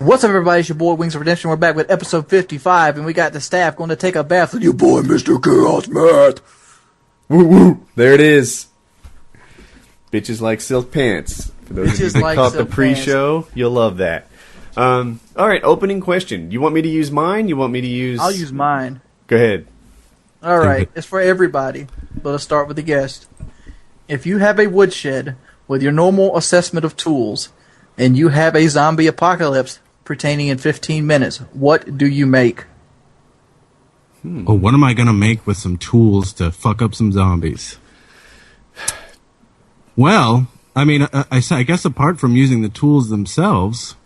What's up, everybody? It's your boy, Wings of Redemption. We're back with episode 55, and we got the staff going to take a bath with your boy, Mr. Chaos Matt. Woo woo! There it is. Bitches like silk pants. For those of you that caught the pre-show, you'll love that. All right, opening question. You want me to use mine? You want me to use... I'll use mine. Go ahead. All right, it's for everybody. But let's start with the guest. If you have a woodshed with your normal assessment of tools, and you have a zombie apocalypse pertaining in 15 minutes, what do you make? Oh, what am I going to make with some tools to fuck up some zombies? Well, I mean, I guess apart from using the tools themselves,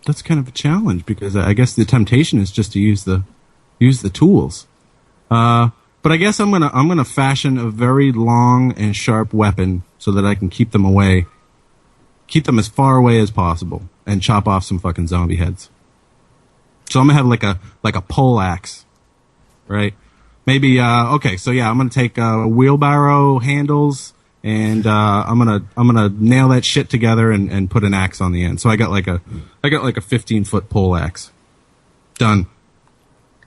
that's kind of a challenge because I guess the temptation is just to use the tools. But I guess I'm gonna fashion a very long and sharp weapon so that I can keep them away, keep them as far away as possible, and chop off some fucking zombie heads. So I'm gonna have like a pole axe, right? Maybe okay. So yeah, I'm gonna take wheelbarrow handles, and I'm gonna nail that shit together and put an axe on the end. So I got like a 15-foot pole axe. Done.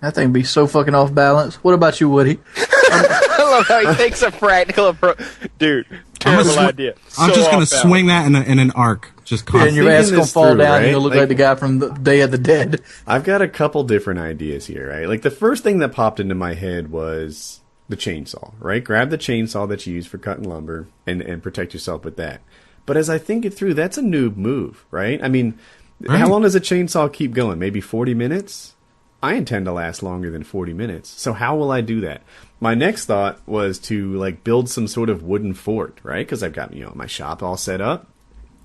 That thing would be so fucking off balance. What about you, Woody? I love how he takes a practical approach. Dude, terrible idea. I'm just going to swing that in an arc. Just and your ass going to fall down and you'll look like the guy from the Day of the Dead. I've got a couple different ideas here, right? Like, the first thing that popped into my head was the chainsaw, right? Grab the chainsaw that you use for cutting lumber and protect yourself with that. But as I think it through, that's a noob move, right? I mean, how long does a chainsaw keep going? Maybe 40 minutes? I intend to last longer than 40 minutes. So how will I do that? My next thought was to like build some sort of wooden fort, right? Because I've got, my shop all set up.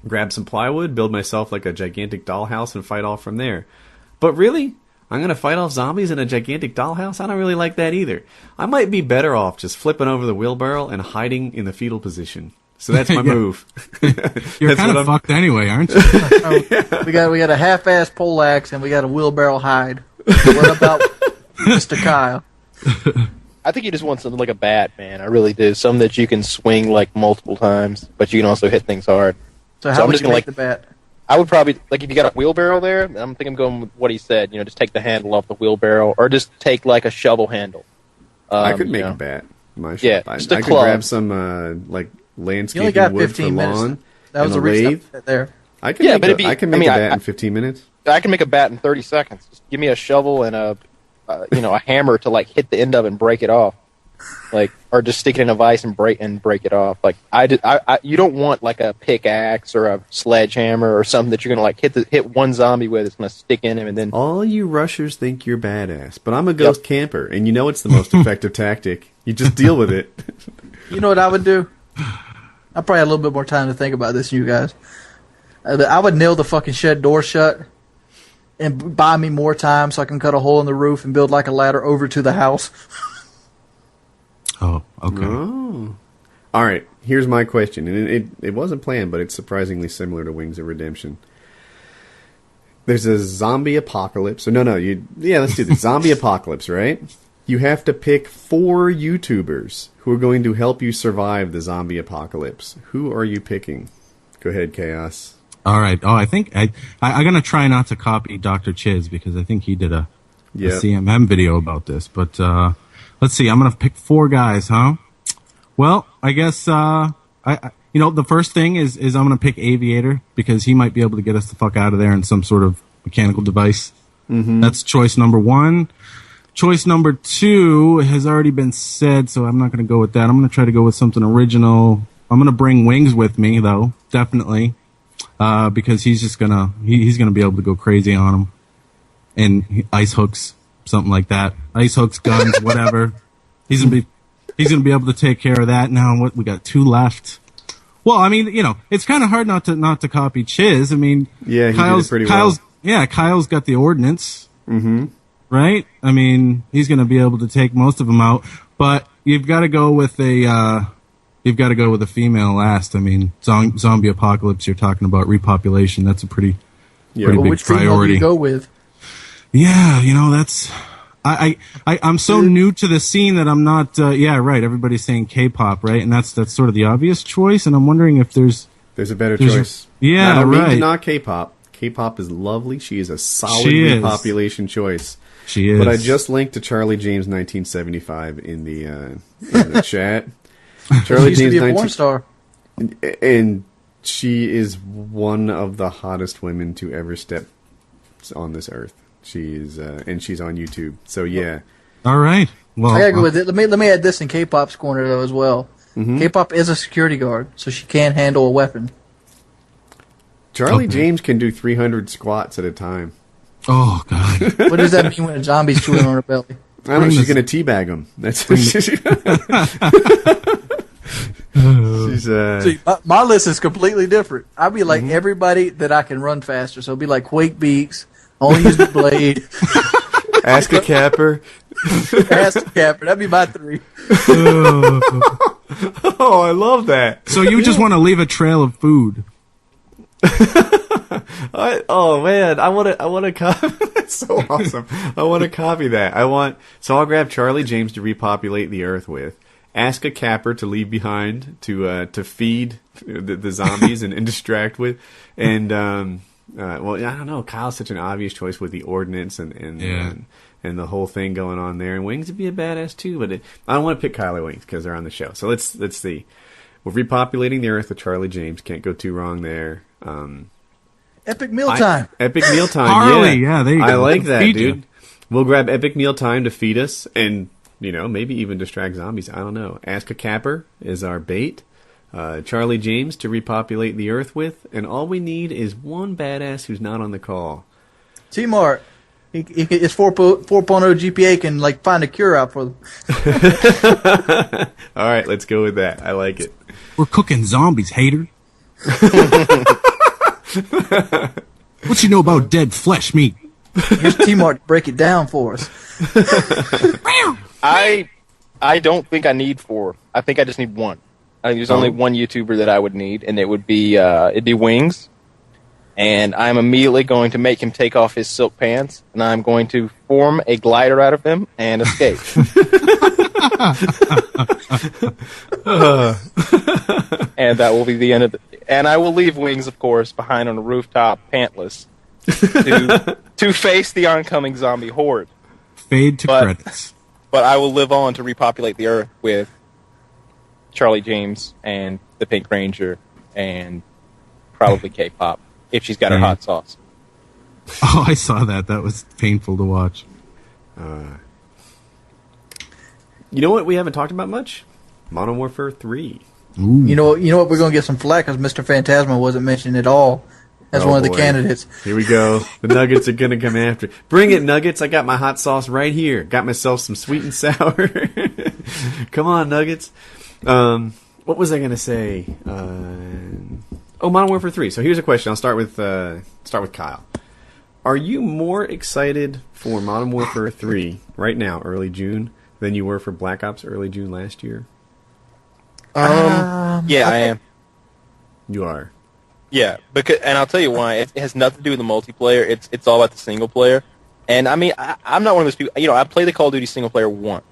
Grab some plywood, build myself like a gigantic dollhouse and fight off from there. But really? I'm going to fight off zombies in a gigantic dollhouse? I don't really like that either. I might be better off just flipping over the wheelbarrow and hiding in the fetal position. So that's my move. You're kind of fucked anyway, aren't you? We got a half-ass pole axe and we got a wheelbarrow hide. What about Mr. Kyle? I think you just want something like a bat, man. I really do. Something that you can swing like multiple times, but you can also hit things hard. So how would you make the bat? I would probably, like, if you got a wheelbarrow there, I'm going with what he said. Just take the handle off the wheelbarrow, or just take like a shovel handle. I could make a bat. Yeah, just a club. Could grab some like landscaping wood for lawn. That was a lathe there. I can make a bat in 15 minutes. I can make a bat in 30 seconds. Just give me a shovel and a hammer to like hit the end of it and break it off, or just stick it in a vise and break it off. Like you don't want like a pickaxe or a sledgehammer or something that you're gonna like hit one zombie with. It's gonna stick in him and then. All you rushers think you're badass, but I'm a ghost camper, and it's the most effective tactic. You just deal with it. You know what I would do? I probably had a little bit more time to think about this than you guys. I would nail the fucking shed door shut. And buy me more time so I can cut a hole in the roof and build like a ladder over to the house. Oh, okay. Oh. All right, here's my question. And it wasn't planned, but it's surprisingly similar to Wings of Redemption. There's a zombie apocalypse. Let's do this. Zombie apocalypse, right? You have to pick 4 YouTubers who are going to help you survive the zombie apocalypse. Who are you picking? Go ahead, Chaos. All right. Oh, I think I'm going to try not to copy Dr. Chiz because I think he did a CMM video about this. But let's see. I'm going to pick 4 guys, huh? Well, I guess the first thing is I'm going to pick Aviator because he might be able to get us the fuck out of there in some sort of mechanical device. Mm-hmm. That's choice number 1. Choice number 2 has already been said, so I'm not going to go with that. I'm going to try to go with something original. I'm going to bring Wings with me, though, definitely. Because he's just gonna be able to go crazy on him, and ice hooks, something like that. Ice hooks, guns, whatever. He's gonna be able to take care of that. Now we got 2 left. Well, I mean, it's kind of hard not to copy Chiz. I mean, yeah, he did it pretty well. Kyle's got the ordnance, right? I mean, he's gonna be able to take most of them out, but you've got to go with a female last. I mean, zombie apocalypse, you're talking about repopulation. That's a pretty big which priority. Female do you go with? Yeah, that's... I'm so new to the scene that I'm not... right, everybody's saying K-pop, right? And that's sort of the obvious choice, and I'm wondering if there's a better choice. Yeah, I don't right. mean not K-pop. K-pop is lovely. She is a solid She is. repopulation choice. She is. But I just linked to Charlie James 1975 in the chat. Charlie She used to James be a porn star. and she is one of the hottest women to ever step on this earth. She is, and she's on YouTube. So yeah. All right. Well, I gotta go with it. Let me add this in K-pop's corner though as well. K-pop is a security guard, so she can handle a weapon. Charlie James can do 300 squats at a time. Oh God. What does that mean when a zombie's chewing on her belly? I don't know. She's going to teabag him. That's See, my list is completely different. I'd be like everybody that I can run faster. So it'd be like Quake Beaks, only use the blade. Ask a capper. Ask the capper. That'd be my 3. Oh, I love that. So you just want to leave a trail of food. Oh man, I want to copy. That's so awesome. I want to copy that. So I'll grab Charlie James to repopulate the earth with. Ask a capper to leave behind to feed the zombies and distract with. And well, I don't know. Kyle's such an obvious choice with the ordnance and the whole thing going on there. And Wings would be a badass too, but I don't want to pick Kyle or Wings because they're on the show. So let's see. We're repopulating the earth with Charlie James. Can't go too wrong there. Epic mealtime. Epic mealtime. Harley, yeah, there you go. I like that, Feed dude. you. We'll grab epic mealtime to feed us, and maybe even distract zombies. I don't know. Ask a capper is our bait. Charlie James to repopulate the earth with, and all we need is one badass who's not on the call. T-Mart. It's 4.0 GPA can find a cure out for them. All right, let's go with that. I like it. We're cooking zombies, hater. What you know about dead flesh meat? Here's T-Mart to break it down for us. I don't think I need 4. I think I just need 1. I think there's only one YouTuber that I would need, and it'd be Wings. And I'm immediately going to make him take off his silk pants, and I'm going to form a glider out of him and escape. And that will be the end of and I will leave Wings, of course, behind on a rooftop, pantless, to face the oncoming zombie horde. Fade to credits. But I will live on to repopulate the earth with Charlie James and the Pink Ranger and probably K-pop, if she's got her hot sauce. Oh, I saw that. That was painful to watch. You know what we haven't talked about much? Modern Warfare 3. Ooh. You know what? We're gonna get some flack because Mr. Phantasma wasn't mentioned at all as one of the candidates. Here we go. The Nuggets are gonna come after. Bring it, Nuggets! I got my hot sauce right here. Got myself some sweet and sour. Come on, Nuggets. What was I gonna say? Modern Warfare 3. So here's a question. I'll start with Kyle. Are you more excited for Modern Warfare 3 right now, early June, than you were for Black Ops early June last year? Yeah, I am. You are. Yeah, and I'll tell you why. It has nothing to do with the multiplayer. It's all about the single player. And I mean, I'm not one of those people. I played the Call of Duty single player once,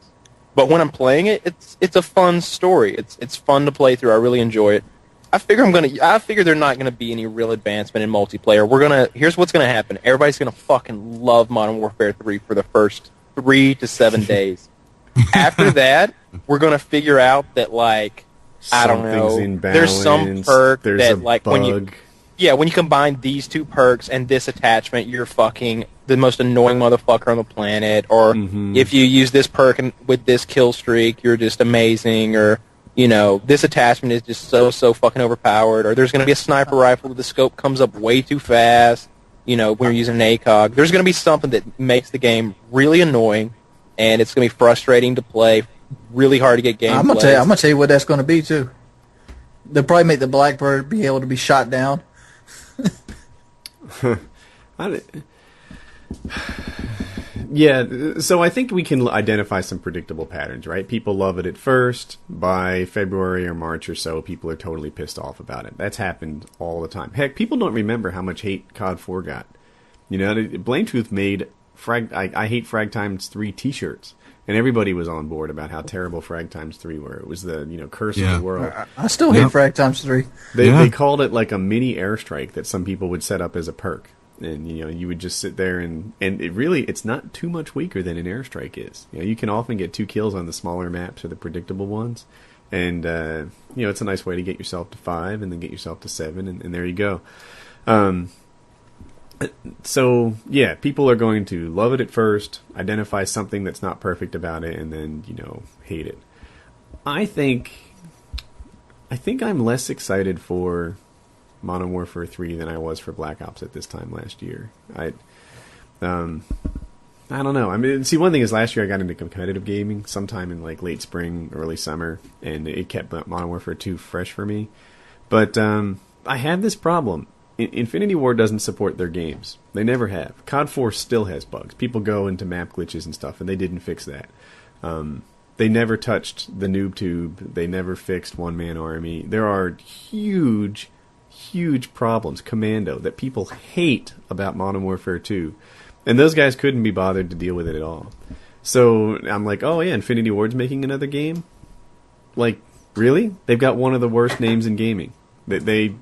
but when I'm playing it, it's a fun story. It's fun to play through. I really enjoy it. I figure there's not gonna be any real advancement in multiplayer. Here's what's gonna happen. Everybody's gonna fucking love Modern Warfare 3 for the first 3 to 7 days. After that, we're gonna figure out that I don't know. Imbalance, there's some perk that bug. when you combine these 2 perks and this attachment, you're fucking the most annoying motherfucker on the planet. Or if you use this perk with this kill streak, you're just amazing. Or this attachment is just so fucking overpowered. Or there's going to be a sniper rifle that the scope comes up way too fast. When you're using an ACOG, there's going to be something that makes the game really annoying, and it's going to be frustrating to play. Really hard to get gameplay. I'm gonna tell you what that's gonna be too. They'll probably make the Blackbird be able to be shot down. Yeah, so I think we can identify some predictable patterns, right? People love it at first. By February or March or so, people are totally pissed off about it. That's happened all the time. Heck, people don't remember how much hate COD 4 got. Blame Truth made I Hate Frag Times 3 t-shirts. and everybody was on board about how terrible Frag Times 3 were. It was the curse of the world. I still hate Frag Times 3. They called it like a mini airstrike that some people would set up as a perk. And you would just sit there and it's not too much weaker than an airstrike is. You can often get 2 kills on the smaller maps or the predictable ones, and it's a nice way to get yourself to 5 and then get yourself to 7, and there you go. So yeah, people are going to love it at first, identify something that's not perfect about it, and then hate it. I think I'm less excited for Modern Warfare 3 than I was for Black Ops at this time last year. I don't know. I mean, see, one thing is last year I got into competitive gaming sometime in like late spring, early summer, and it kept Modern Warfare 2 fresh for me. But I have this problem. Infinity Ward doesn't support their games. They never have. COD 4 still has bugs. People go into map glitches and stuff, and they didn't fix that. They never touched the noob tube. They never fixed one-man army. There are huge problems, Commando, that people hate about Modern Warfare 2. And those guys couldn't be bothered to deal with it at all. So I'm like, oh yeah, Infinity Ward's making another game? Like, really? They've got one of the worst names in gaming. That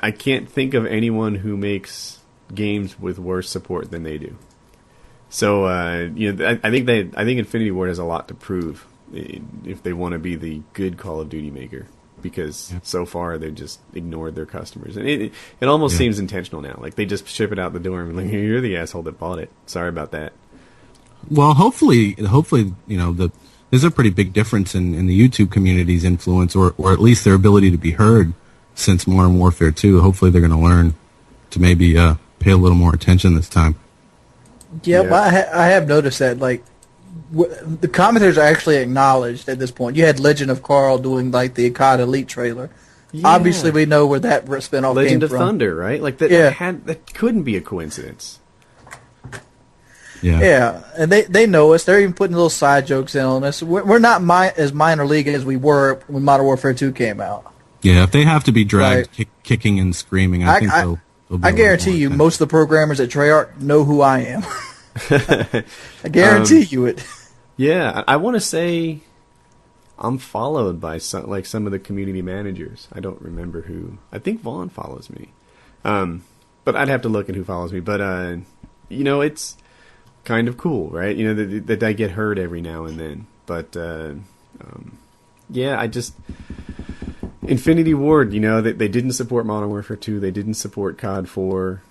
I can't think of anyone who makes games with worse support than they do. So I think Infinity Ward has a lot to prove if they want to be the good Call of Duty maker. Because so far they've just ignored their customers, and it almost seems intentional now. Like they just ship it out the door and be like, "You're the asshole that bought it. Sorry about that." Well, hopefully, there's a pretty big difference in the YouTube community's influence, or at least their ability to be heard since Modern Warfare 2. Hopefully, they're going to learn to maybe pay a little more attention this time. Yeah, but I have noticed that the commentators are actually acknowledged at this point. You had Legend of Carl doing like the COD Elite trailer. Yeah. Obviously, we know where that spinoff Legend came of from. Thunder, right? Like that. That couldn't be a coincidence. Yeah, and they know us. They're even putting little side jokes in on us. We're not as minor league as we were when Modern Warfare 2 came out. Yeah, if they have to be dragged kicking and screaming, I think they'll be I guarantee you, most of the programmers at Treyarch know who I am. I guarantee you it. Yeah, I want to say I'm followed by some of the community managers. I don't remember who. I think Vaughn follows me. But I'd have to look at who follows me. But, it's kind of cool, right? That I get heard every now and then. But, I just... Infinity Ward, they didn't support Modern Warfare 2. They didn't support COD 4.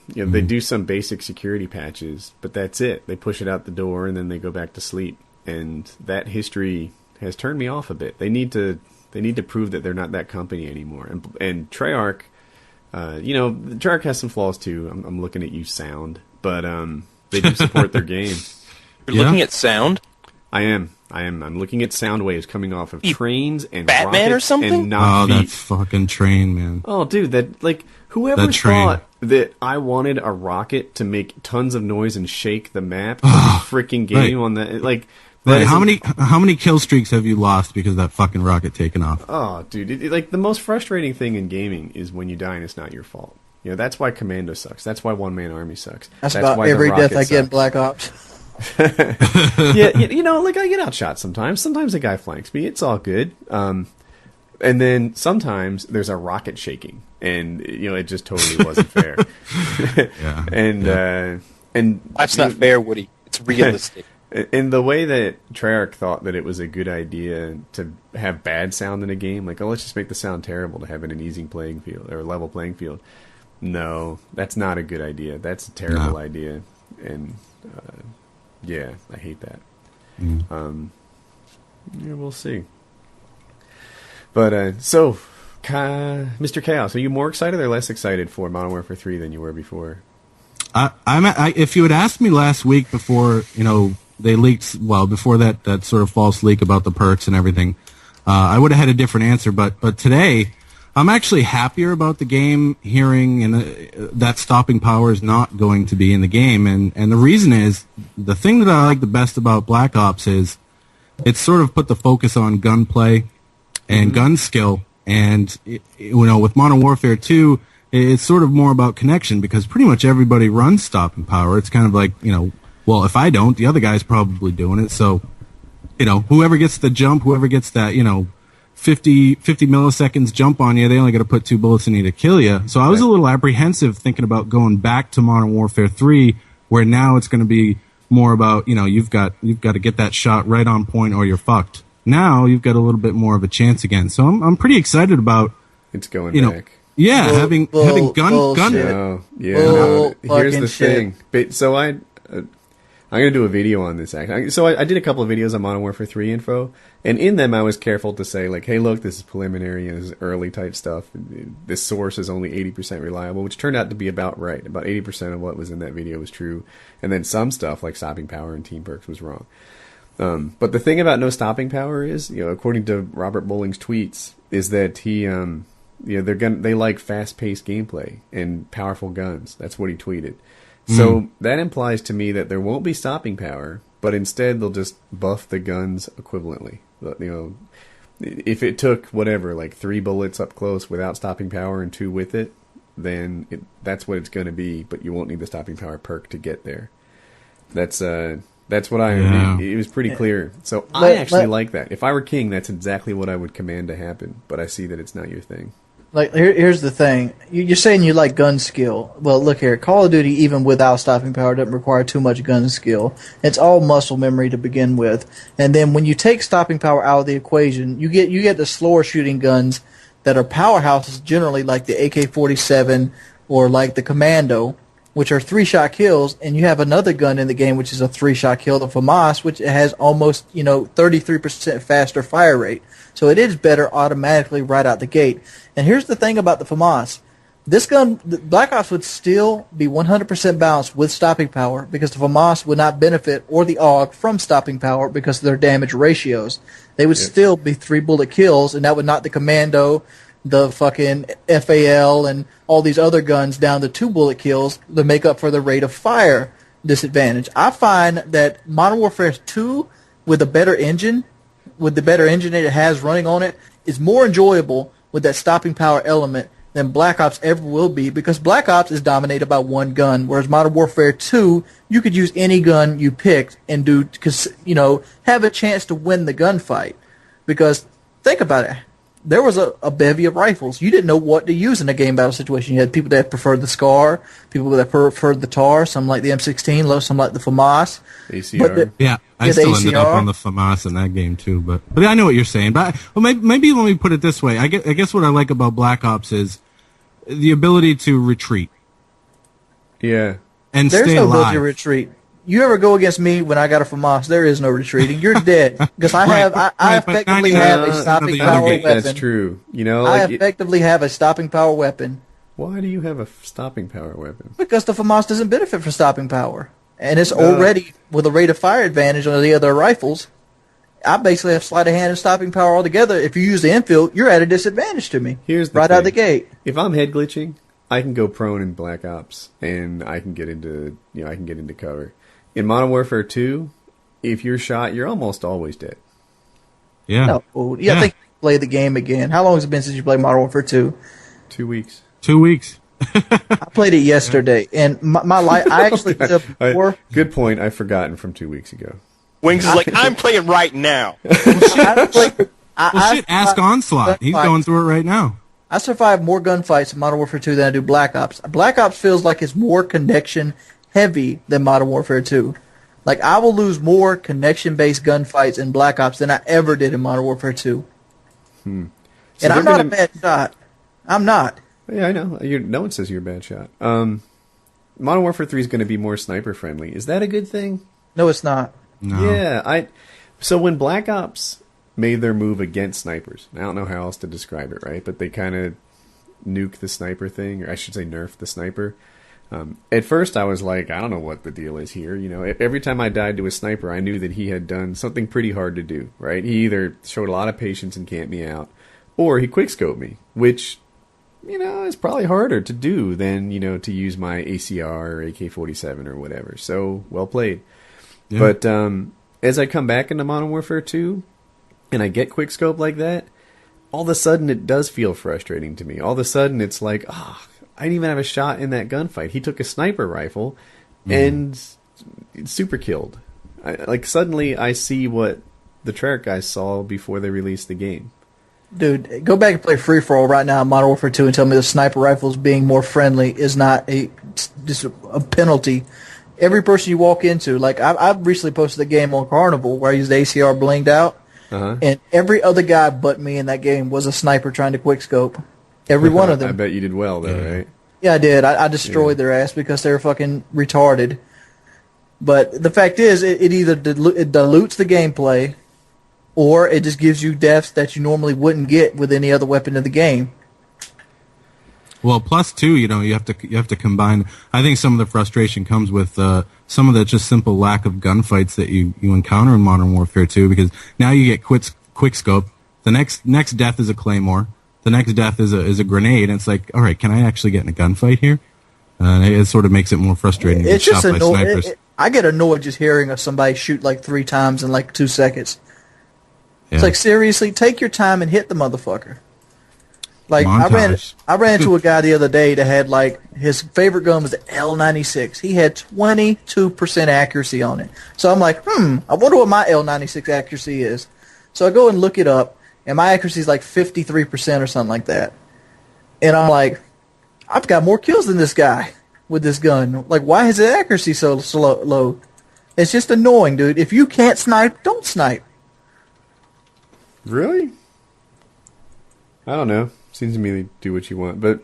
They do some basic security patches, but that's it. They push it out the door and then they go back to sleep. And that history has turned me off a bit. They need to prove that they're not that company anymore. And Treyarch, Treyarch has some flaws too. I'm looking at you, Sound, but they do support their game. You're looking at Sound? I am. I'm looking at sound waves coming off of trains and Batman or something. And not that fucking train, man. Oh, dude, whoever thought that I wanted a rocket to make tons of noise and shake the map freaking game on the Right. How many kill streaks have you lost because of that fucking rocket taking off? Oh, dude, the most frustrating thing in gaming is when you die and it's not your fault. That's why Commando sucks. That's why One Man Army sucks. That's about why every death I get in Black Ops. Yeah, I get outshot sometimes. Sometimes a guy flanks me. It's all good. And then sometimes there's a rocket shaking, and it just totally wasn't fair. And that's not fair, Woody. It's realistic. And the way that Treyarch thought that it was a good idea to have bad sound in a game, like, let's just make the sound terrible to have an easy playing field or level playing field. No, that's not a good idea. That's a terrible idea, and I hate that. We'll see. But Mr. Chaos, are you more excited or less excited for Modern Warfare 3 than you were before? If you had asked me last week before they leaked, before that sort of false leak about the perks and everything, I would have had a different answer. But today, I'm actually happier about the game, hearing that stopping power is not going to be in the game. And the reason is, the thing that I like the best about Black Ops is it's sort of put the focus on gunplay and gun skill. And, with Modern Warfare 2, it's sort of more about connection, because pretty much everybody runs stopping power. It's kind of like, well, if I don't, the other guy's probably doing it. So, whoever gets the jump, whoever gets that, 50 milliseconds jump on you, they only got to put 2 bullets in you to kill you. So I was a little apprehensive thinking about going back to Modern Warfare 3, where now it's going to be more about, you've got to get that shot right on point or you're fucked. Now you've got a little bit more of a chance again. So I'm pretty excited about it's going back. Yeah, having gun. No, yeah. Here's the thing. So I'm going to do a video on this. So I did a couple of videos on Modern Warfare 3 info, and in them I was careful to say, like, hey, look, this is preliminary and this is early type stuff. This source is only 80% reliable, which turned out to be about right. About 80% of what was in that video was true, and then some stuff like stopping power and team perks was wrong. But the thing about no stopping power is, according to Robert Bowling's tweets, is that he, they like fast-paced gameplay and powerful guns. That's what he tweeted. So that implies to me that there won't be stopping power, but instead they'll just buff the guns equivalently. If it took like 3 bullets up close without stopping power and 2 with it, then that's what it's going to be. But you won't need the stopping power perk to get there. That's what it was pretty clear. So I actually like that. If I were king, that's exactly what I would command to happen. But I see that it's not your thing. Like, here's the thing. You're saying you like gun skill. Well, look here. Call of Duty, even without stopping power, doesn't require too much gun skill. It's all muscle memory to begin with. And then when you take stopping power out of the equation, you get the slower shooting guns that are powerhouses, generally like the AK-47 or like the Commando, which are 3-shot kills, and you have another gun in the game which is a 3-shot kill, the FAMAS, which has almost 33% faster fire rate. So it is better automatically right out the gate. And here's the thing about the FAMAS. This gun, Black Ops would still be 100% balanced with stopping power because the FAMAS would not benefit, or the AUG, from stopping power because of their damage ratios. They would still be 3-bullet kills, and that would knock the Commando, the fucking FAL, and all these other guns down to 2-bullet kills to make up for the rate of fire disadvantage. I find that Modern Warfare 2, with a better engine, with the better engine that it has running on it, is more enjoyable with that stopping power element than Black Ops ever will be, because Black Ops is dominated by one gun, whereas Modern Warfare 2, you could use any gun you picked and have a chance to win the gunfight. Because think about it. There was a bevy of rifles. You didn't know what to use in a game battle situation. You had people that preferred the SCAR, people that preferred the TAR, some like the M16, some like the FAMAS. ACR. I still ended up on the FAMAS in that game too. But I know what you're saying. But maybe let me put it this way. I guess what I like about Black Ops is the ability to retreat. Yeah. And There's stay no alive. ability to retreat. You ever go against me when I got a FAMAS, there is no retreating. You're dead. Because I effectively have a stopping power weapon. That's true. I effectively have a stopping power weapon. Why do you have a stopping power weapon? Because the FAMAS doesn't benefit from stopping power. And it's already with a rate of fire advantage on the other rifles. I basically have sleight of hand and stopping power altogether. If you use the infield, you're at a disadvantage to me. Here's the right thing. out the gate. If I'm head glitching, I can go prone in Black Ops, and I can get into cover. In Modern Warfare 2, if you're shot, you're almost always dead. Yeah. No, I think you play the game again. How long has it been since you played Modern Warfare 2? 2 weeks. 2 weeks. I played it yesterday, and my life. I actually good point. I've forgotten from 2 weeks ago. Wings is like, I'm playing right now. Ask Onslaught. He's going through it right now. I survived more gunfights in Modern Warfare 2 than I do Black Ops. Black Ops feels like it's more connection heavy than Modern Warfare 2. Like, I will lose more connection-based gunfights in Black Ops than I ever did in Modern Warfare 2. So and I'm not a bad shot. I'm not. Yeah, I know. No one says you're a bad shot. Modern Warfare 3 is going to be more sniper-friendly. Is that a good thing? No, it's not. No. Yeah, so when Black Ops made their move against snipers, I don't know how else to describe it, right? But they kind of nuked the sniper thing, or I should say nerfed the sniper. At first I was like, I don't know what the deal is here. Every time I died to a sniper, I knew that he had done something pretty hard to do, right? He either showed a lot of patience and camped me out, or he quickscoped me, which, is probably harder to do than, to use my ACR or AK-47 or whatever. So, well played. Yeah. But as I come back into Modern Warfare 2, and I get quickscope like that, all of a sudden it does feel frustrating to me. All of a sudden it's like, I didn't even have a shot in that gunfight. He took a sniper rifle, and super killed. Like suddenly I see what the Treyarch guys saw before they released the game. Dude, go back and play Free For All right now in Modern Warfare 2 and tell me the sniper rifles being more friendly is not just a penalty. Every person you walk into, like I've recently posted a game on Carnival where I used the ACR blinged out, and every other guy but me in that game was a sniper trying to quickscope. Every one of them. I bet you did well though, right? Yeah, I did. I destroyed their ass because they were fucking retarded. But the fact is, it either dilutes the gameplay, or it just gives you deaths that you normally wouldn't get with any other weapon in the game. Well, plus too, you have to combine. I think some of the frustration comes with some of the just simple lack of gunfights that you encounter in Modern Warfare 2, because now you get quick scope. The next death is a claymore. The next death is a grenade, and it's like, all right, can I actually get in a gunfight here? It sort of makes it more frustrating to get shot by snipers. I get annoyed just hearing of somebody shoot like 3 times in like 2 seconds. Yeah. It's like, seriously, take your time and hit the motherfucker. Like Montage. I ran into a guy the other day that had like his favorite gun was the L96. He had 22% accuracy on it. So I'm like, I wonder what my L96 accuracy is. So I go and look it up, and my accuracy is like 53% or something like that. And I'm like, I've got more kills than this guy with this gun. Like, why is his accuracy so low? It's just annoying, dude. If you can't snipe, don't snipe. Really? I don't know. Seems to me to do what you want, but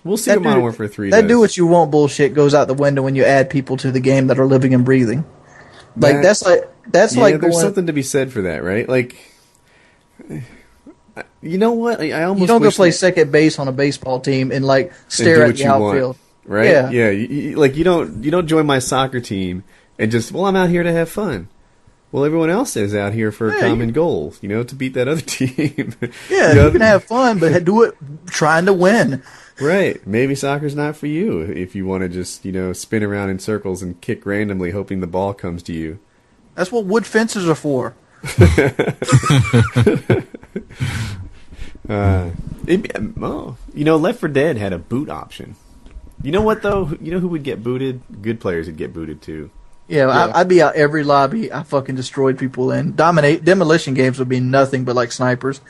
we'll see what Modern Warfare 3 does. That do what you want bullshit goes out the window when you add people to the game that are living and breathing. Like that's like there's something to be said for that, right? Like, you know what? I almost you don't go play second base on a baseball team and like stare at the outfield, right? Yeah. You don't join my soccer team and just I'm out here to have fun. Well, everyone else is out here for a common goal, to beat that other team. Yeah, you can have fun, but do it trying to win. Right. Maybe soccer's not for you if you want to just, spin around in circles and kick randomly hoping the ball comes to you. That's what wood fences are for. Left 4 Dead had a boot option. You know what, though? You know who would get booted? Good players would get booted, too. Yeah, I'd be out every lobby I fucking destroyed people in. Demolition games would be nothing but like snipers.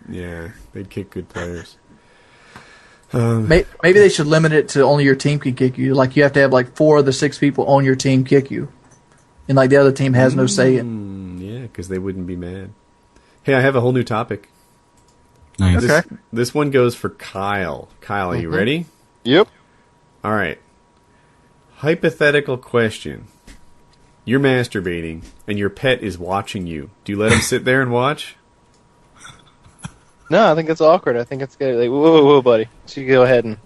Yeah, they'd kick good players. Maybe they should limit it to only your team can kick you. Like, you have to have like 4 of the 6 people on your team kick you. And like the other team has no say in. Yeah, because they wouldn't be mad. Hey, I have a whole new topic. Nice. Okay. This one goes for Kyle. Kyle, are you ready? Yep. All right. Hypothetical question. You're masturbating, and your pet is watching you. Do you let him sit there and watch? No, I think it's awkward. I think it's good. Like, whoa, buddy. So you go ahead and...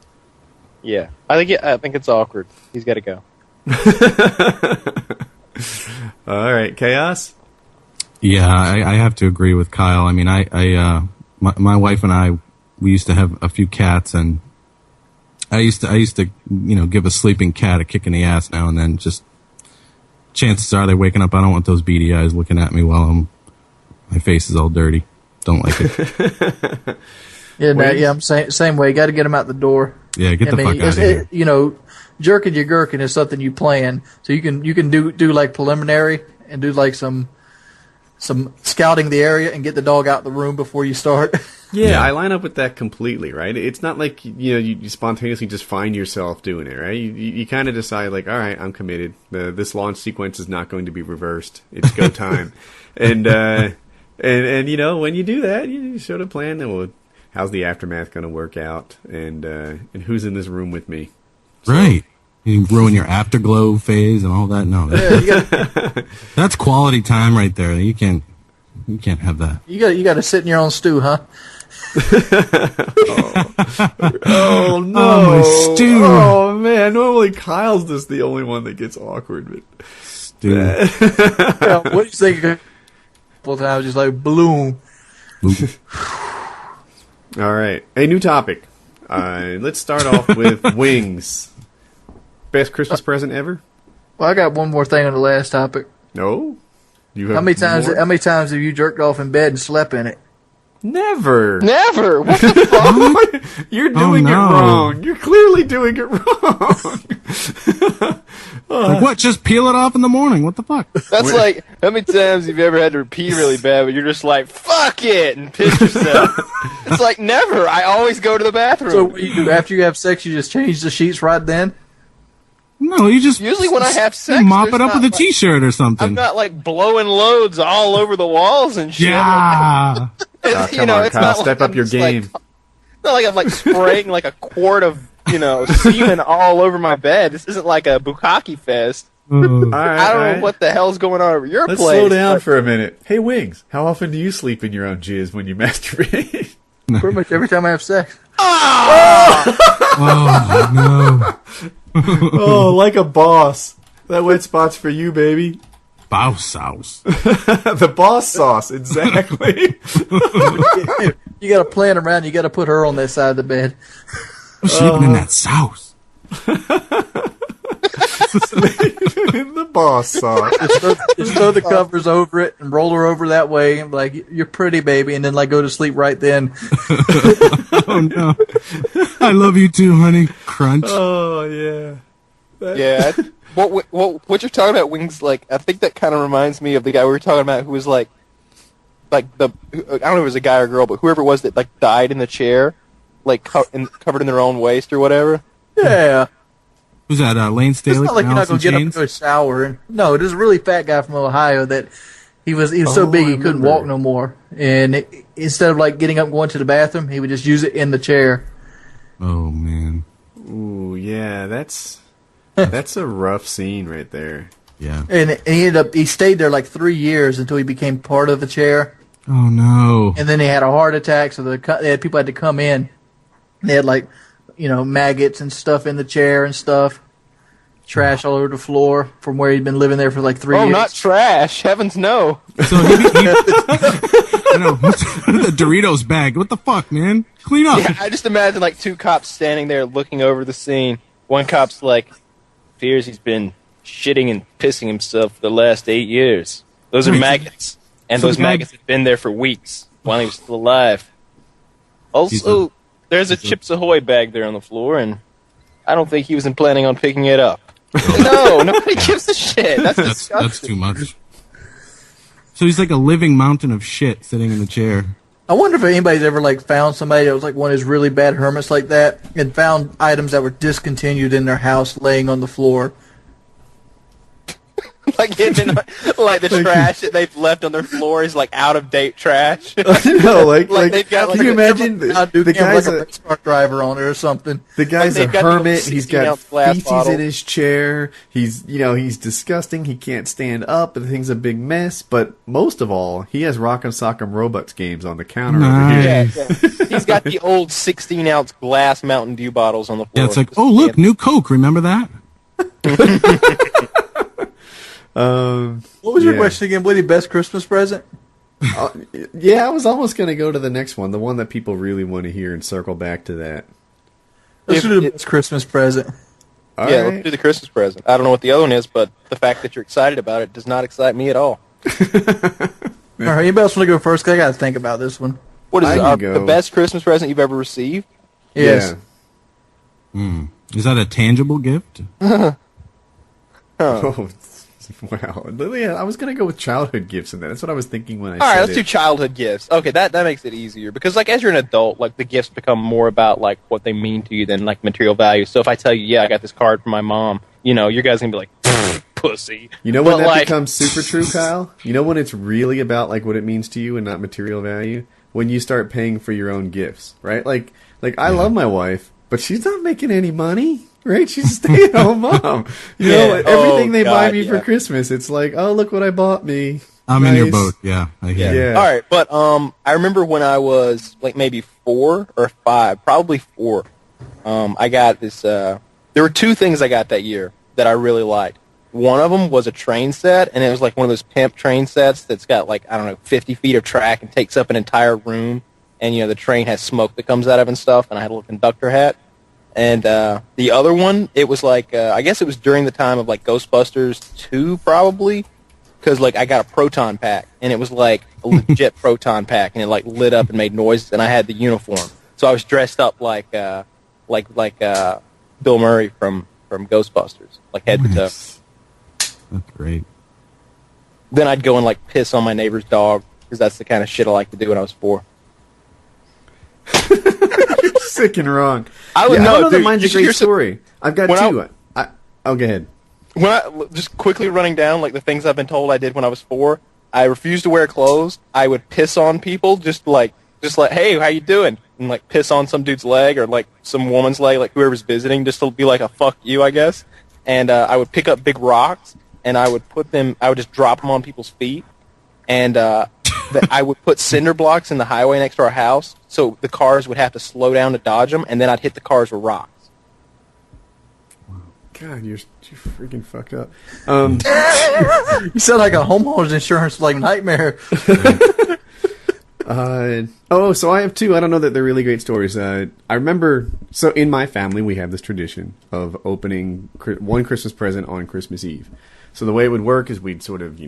Yeah. I think it's awkward. He's got to go. All right. Chaos? Yeah, I have to agree with Kyle. I mean, my wife and I, we used to have a few cats, and I used to give a sleeping cat a kick in the ass now and then. Just chances are they're waking up. I don't want those beady eyes looking at me while my face is all dirty. Don't like it. I'm same way. Got to get them out the door. Yeah, get the fuck out of here. Jerking your gherkin is something you plan, so you can do like preliminary and do like some scouting the area and get the dog out the room before you start. Yeah, I line up with that completely, right? It's not like, you spontaneously just find yourself doing it, right? You kind of decide, like, all right, I'm committed. This launch sequence is not going to be reversed. It's go time. and when you do that, you sort of plan, well, how's the aftermath going to work out? And who's in this room with me? So, right. You ruin your afterglow phase and all that. No, that's quality time right there. You can't have that. You got to sit in your own stew, huh? Oh no! Oh, my stew. Oh man! Normally Kyle's just the only one that gets awkward, but Stew. What do you think? A couple times, just like bloom. All right, a new topic. Let's start off with wings. Best Christmas present ever? Well, I got one more thing on the last topic. No. You have How many times more? have you jerked off in bed and slept in it? Never. Never. What the fuck? You're doing it wrong. You're clearly doing it wrong. Like what? Just peel it off in the morning. What the fuck? That's like, how many times have you ever had to pee really bad, but you're just like, fuck it, and piss yourself? It's like, never. I always go to the bathroom. So what you do after you have sex, you just change the sheets right then? No, you just Usually when I have sex, mop it there's up with a not, like- t-shirt or something. I'm not like blowing loads all over the walls and shit. Yeah. It's, Come on, Kyle, step up I'm your just, like, game. it's not like I'm like spraying like a quart of, semen all over my bed. This isn't like a bukkake fest. All right, I don't know what the hell's going on over your Let's place. slow down for a minute. Hey, Wings, how often do you sleep in your own jizz when you masturbate? Pretty much every time I have sex. Oh no. Oh, like a boss. That wet spot's for you, baby. Bow sauce. The boss sauce, exactly. You got to plan around. You got to put her on that side of the bed. I'm sleeping in that sauce. In the boss sauce. Just throw the covers over it and roll her over that way. And like, you're pretty, baby, and then like go to sleep right then. Oh no. I love you too, honey. Crunch. Oh, yeah. Yeah. What you're talking about, Wings? Like, I think that kind of reminds me of the guy we were talking about, who was like I don't know if it was a guy or girl, but whoever it was that like died in the chair, like covered in their own waste or whatever. Yeah. Who's that? Lane It's Staley? not like from you're not Alice going in to get up and Chains? go shower. And, no, there's a really fat guy from Ohio that he was so big he couldn't walk no more. And instead of like getting up and going to the bathroom, he would just use it in the chair. Oh man. Ooh, yeah, that's a rough scene right there. Yeah. And he stayed there like 3 years until he became part of the chair. Oh no. And then he had a heart attack, so people had to come in. They had like, maggots and stuff in the chair and stuff. Trash all over the floor from where he'd been living there for like 3 years. Oh, not trash! Heavens no! So I know. What's the Doritos bag? What the fuck, man? Clean up. Yeah, I just imagine like two cops standing there looking over the scene. One cop's like, fears he's been shitting and pissing himself for the last 8 years. Those are maggots. And So those the guy- maggots have been there for weeks while he was still alive. Also, there's a Chips Ahoy bag there on the floor, and I don't think he was planning on picking it up. No, nobody gives a shit. That's disgusting. That's too much. So he's like a living mountain of shit sitting in the chair. I wonder if anybody's ever like found somebody that was like one of those really bad hermits like that and found items that were discontinued in their house laying on the floor. Like the trash that they've left on their floor is like out of date trash. No, like they've got, can you imagine the guy's like a race car driver on it or something. the guy's Like a they've got the hermit. old He's got 16-ounce glass feces bottle. in his chair. He's disgusting. He can't stand up. The thing's a big mess. But most of all, he has Rock'em Sock'em Robux games on the counter over here. Yeah. He's got the old 16-ounce glass Mountain Dew bottles on the floor. Yeah, it's like, oh look, new Coke. Remember that? What was your question again, Woody? Best Christmas present? Yeah, I was almost going to go to the next one, the one that people really want to hear, and circle back to that. Let's do the best Christmas present. All Yeah, right. let's do the Christmas present. I don't know what the other one is, but the fact that you're excited about it does not excite me at all. All right, anybody else want to go first? 'Cause I got to think about this one. What is I it? can go. The best Christmas present you've ever received? Yes. Is that a tangible gift? Oh, wow. Yeah, I was going to go with childhood gifts in that. That's what I was thinking when I All said right, let's do it. childhood gifts. Okay, that makes it easier because, like, as you're an adult, like the gifts become more about like what they mean to you than like material value. So if I tell you, yeah, I got this card from my mom, you guys gonna be like, pussy. You know when But, that like, becomes super true, Kyle? You know when it's really about like what it means to you and not material value? When you start paying for your own gifts, right? Like I love my wife, but she's not making any money, right? She's a stay-at-home mom. You know, everything they buy me for Christmas, it's like, oh, look what I bought me. I'm in your Nice. boat. Yeah, I hear you. Yeah. All right, but I remember when I was like maybe 4 or 5, probably 4. I got this. There were 2 things I got that year that I really liked. One of them was a train set, and it was like one of those pimp train sets that's got like 50 feet of track and takes up an entire room, and the train has smoke that comes out of it and stuff. And I had a little conductor hat. And the other one, it was like I guess it was during the time of like Ghostbusters 2, probably. because like I got a proton pack, and it was like a legit proton pack, and it like lit up and made noises, and I had the uniform, so I was dressed up like Bill Murray from Ghostbusters, like head to toe. That's great. Then I'd go and like piss on my neighbor's dog, because that's the kind of shit I like to do when I was 4. You're sick and wrong. I don't know dude, that mine's a great story. I've got two. Go ahead. When I just quickly running down like the things I've been told I did when I was 4, I refused to wear clothes. I would piss on people, just like, hey, how you doing? And like piss on some dude's leg or like some woman's leg, like whoever's visiting, just to be like a fuck you, I guess. And I would pick up big rocks and I would just drop them on people's feet. And I would put cinder blocks in the highway next to our house, so the cars would have to slow down to dodge them, and then I'd hit the cars with rocks. God, you're freaking fucked up. You sound like a homeowner's insurance like nightmare. So I have two. I don't know that they're really great stories. I remember, so in my family, we have this tradition of opening one Christmas present on Christmas Eve. So the way it would work is we'd sort of,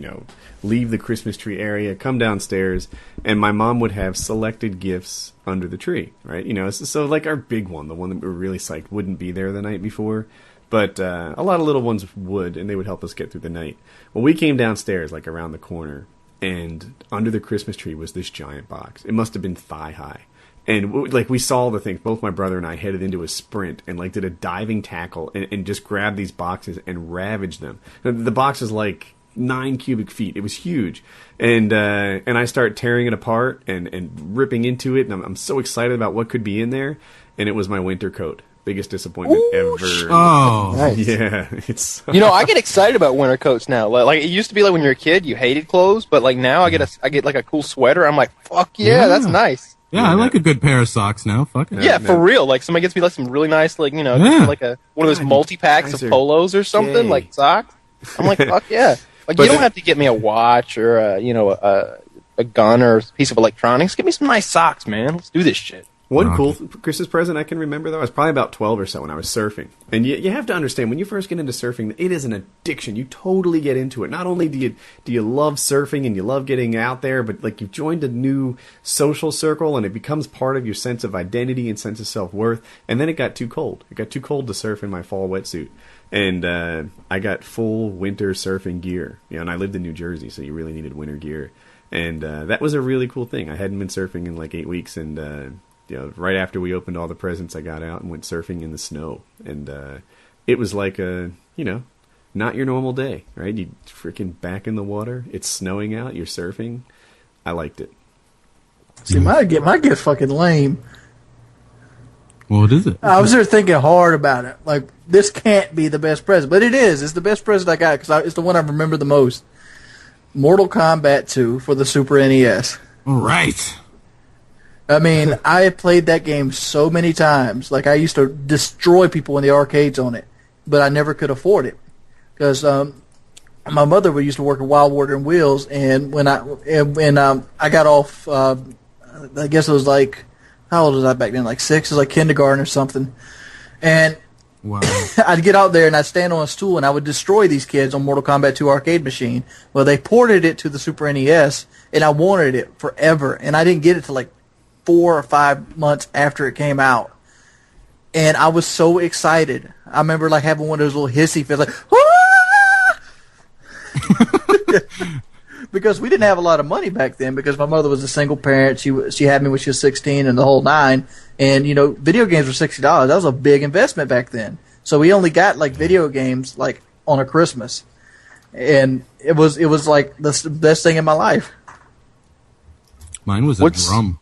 leave the Christmas tree area, come downstairs, and my mom would have selected gifts under the tree, right? So like our big one, the one that we were really psyched, wouldn't be there the night before. But a lot of little ones would, and they would help us get through the night. Well, we came downstairs, like around the corner, and under the Christmas tree was this giant box. It must have been thigh high. And like we saw the things, both my brother and I headed into a sprint and like did a diving tackle and just grabbed these boxes and ravaged them. The box is like 9 cubic feet. It was huge. And I start tearing it apart and ripping into it. And I'm so excited about what could be in there. And it was my winter coat. Biggest disappointment ever. Oh, nice. Yeah, it's. I get excited about winter coats now. Like it used to be like when you're a kid, you hated clothes, but like now I get like a cool sweater. I'm like, fuck yeah, that's nice. Yeah, I like a good pair of socks now. Fuck it. Yeah, for real. Like somebody gets me like some really nice, like like one of those multi packs of polos or something, like socks. I'm like, fuck yeah. Like you don't have to get me a watch or a gun or a piece of electronics. Give me some nice socks, man. Let's do this shit. One cool Christmas present I can remember, though, I was probably about 12 or so when I was surfing. And you have to understand, when you first get into surfing, it is an addiction. You totally get into it. Not only do you love surfing and you love getting out there, but like you've joined a new social circle and it becomes part of your sense of identity and sense of self-worth. And then it got too cold. It got too cold to surf in my fall wetsuit. And I got full winter surfing gear. And I lived in New Jersey, so you really needed winter gear. And that was a really cool thing. I hadn't been surfing in like 8 weeks, and right after we opened all the presents, I got out and went surfing in the snow. And it was like a, not your normal day, right? You freaking back in the water. It's snowing out. You're surfing. I liked it. See, my gift's fucking lame. What is it? I was there thinking hard about it. Like, this can't be the best present. But it is. It's the best present I got because it's the one I remember the most. Mortal Kombat 2 for the Super NES. All right. I mean, I have played that game so many times. Like, I used to destroy people in the arcades on it, but I never could afford it because my mother used to work at Wild Water and Wheels, and when I got off, I guess it was like, how old was I back then? Like 6, it was like kindergarten or something, and wow. I'd get out there and I'd stand on a stool and I would destroy these kids on Mortal Kombat 2 arcade machine. Well, they ported it to the Super NES, and I wanted it forever, and I didn't get it till like 4 or 5 months after it came out, and I was so excited. I remember like having one of those little hissy fits, like because we didn't have a lot of money back then. Because my mother was a single parent, she had me when she was 16 and the whole nine. And video games were $60. That was a big investment back then. So we only got like video games like on a Christmas, and it was like the best thing in my life. Mine was a drum.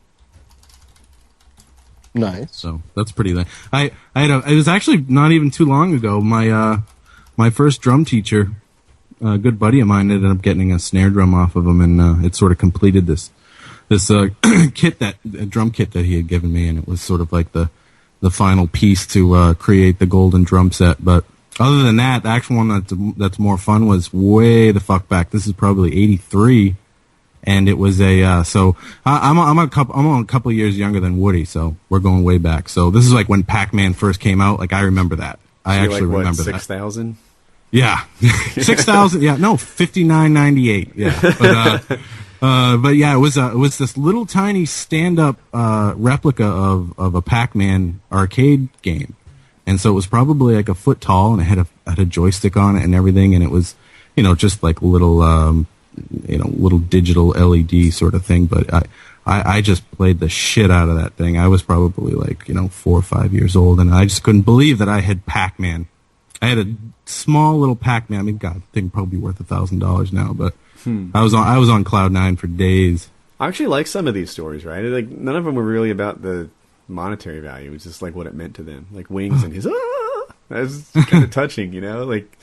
Nice. So that's pretty nice. It was actually not even too long ago. My first drum teacher, a good buddy of mine, ended up getting a snare drum off of him, and it sort of completed this drum kit that he had given me, and it was sort of like the final piece to create the golden drum set. But other than that, the actual one that's more fun was way the fuck back. This is probably '83. And it was I'm a couple of years younger than Woody, so we're going way back. So this is like when Pac-Man first came out. Like I remember that. I actually remember that. 6,000? Yeah, 6,000. Yeah, no, 59.98. Yeah, but yeah, it was this little tiny stand-up replica of a Pac-Man arcade game, and so it was probably like a foot tall, and it had a joystick on it and everything, and it was, just like little little digital LED sort of thing. But I just played the shit out of that thing. I was probably like 4 or 5 years old, and I just couldn't believe that I had Pac-Man. I had a small little Pac-Man. I mean, God, thing probably worth $1,000 now, but I was on cloud nine for days. I actually like some of these stories, right? Like none of them were really about the monetary value. It was just like what it meant to them, like Wings and his. That's kind of touching, like.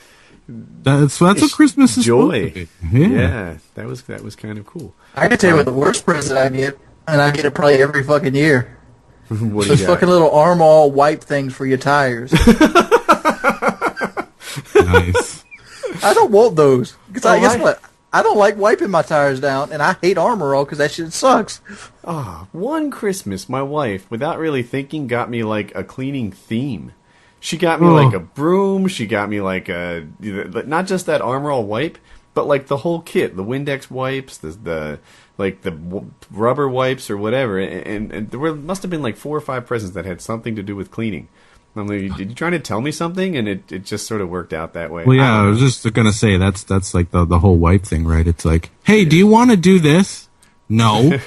That's what Christmas is. Joy. Yeah, that was kind of cool. I can tell you what the worst present I get, and I get it probably every fucking year. What Those fucking little arm all wipe things for your tires. Nice. I don't want those because guess what? I don't like wiping my tires down, and I hate Armor All because that shit sucks. One Christmas, my wife, without really thinking, got me like a cleaning theme. She got me like a broom. She got me like not just that Armor All wipe, but like the whole kit, the Windex wipes, the rubber wipes or whatever. And there must have been like 4 or 5 presents that had something to do with cleaning. I'm like, did you trying to tell me something? And it just sort of worked out that way. Well, yeah, I was just gonna say that's like the whole wipe thing, right? It's like, hey, do you want to do this? No,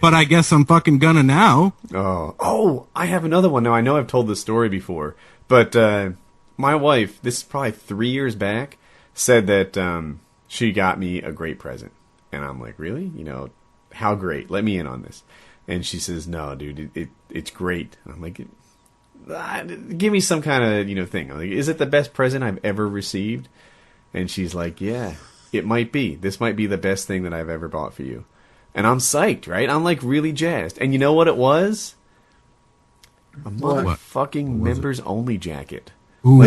but I guess I'm fucking gonna now. Oh, I have another one. Now I know I've told this story before, but my wife, this is probably 3 years back, said that she got me a great present, and I'm like, really? How great? Let me in on this. And she says, no, dude, it's great. And I'm like, give me some kind of thing. I'm like, is it the best present I've ever received? And she's like, yeah, it might be. This might be the best thing that I've ever bought for you. And I'm psyched, right? I'm like really jazzed. And you know what it was? A motherfucking members only jacket. Ooh.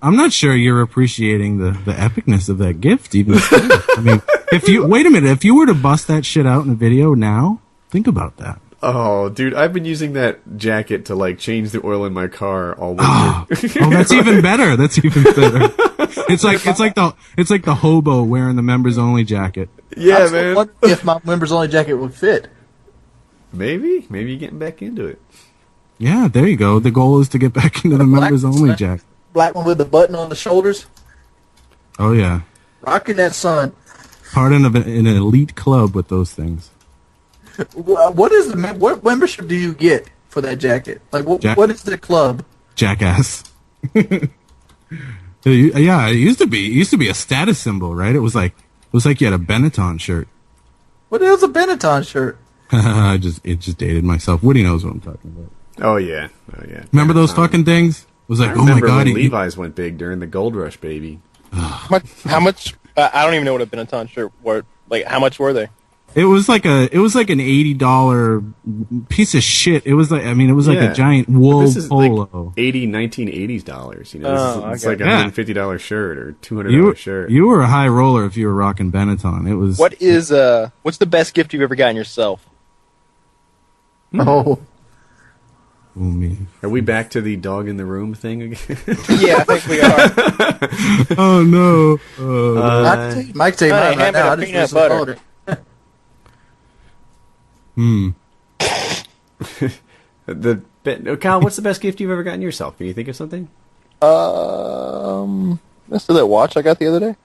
I'm not sure you're appreciating the epicness of that gift. Even still. I mean, if you were to bust that shit out in a video now, think about that. Oh, dude, I've been using that jacket to like change the oil in my car all winter. Oh, that's even better. That's even better. It's like the hobo wearing the members only jacket. Yeah, man. If my members only jacket would fit. Maybe you're getting back into it. Yeah, there you go. The goal is to get back into the members only jacket. Black one with the button on the shoulders. Oh yeah. Rocking that son. Part in an elite club with those things. What membership do you get for that jacket? Like what is the club? Jackass. Yeah, it used to be a status symbol, right? It was like you had a Benetton shirt. What is a Benetton shirt? It just dated myself. Woody knows what I'm talking about. Oh yeah. Remember those fucking things? It was like, oh my god, when Levi's went big during the gold rush, baby. How much? I don't even know what a Benetton shirt were. Like, how much were they? It was like an $80 piece of shit. It was like a giant wool polo. Like 1980s dollars. It's like a $150 shirt or $200 shirt. You were a high roller if you were rocking Benetton. It was. What's the best gift you've ever gotten yourself? Oh. Oh, me. Are we back to the dog in the room thing again? Yeah, I think we are. Oh no. Mike, take mine right now. I just peanut butter. Kyle, what's the best gift you've ever gotten yourself? Can you think of something? That's that watch I got the other day.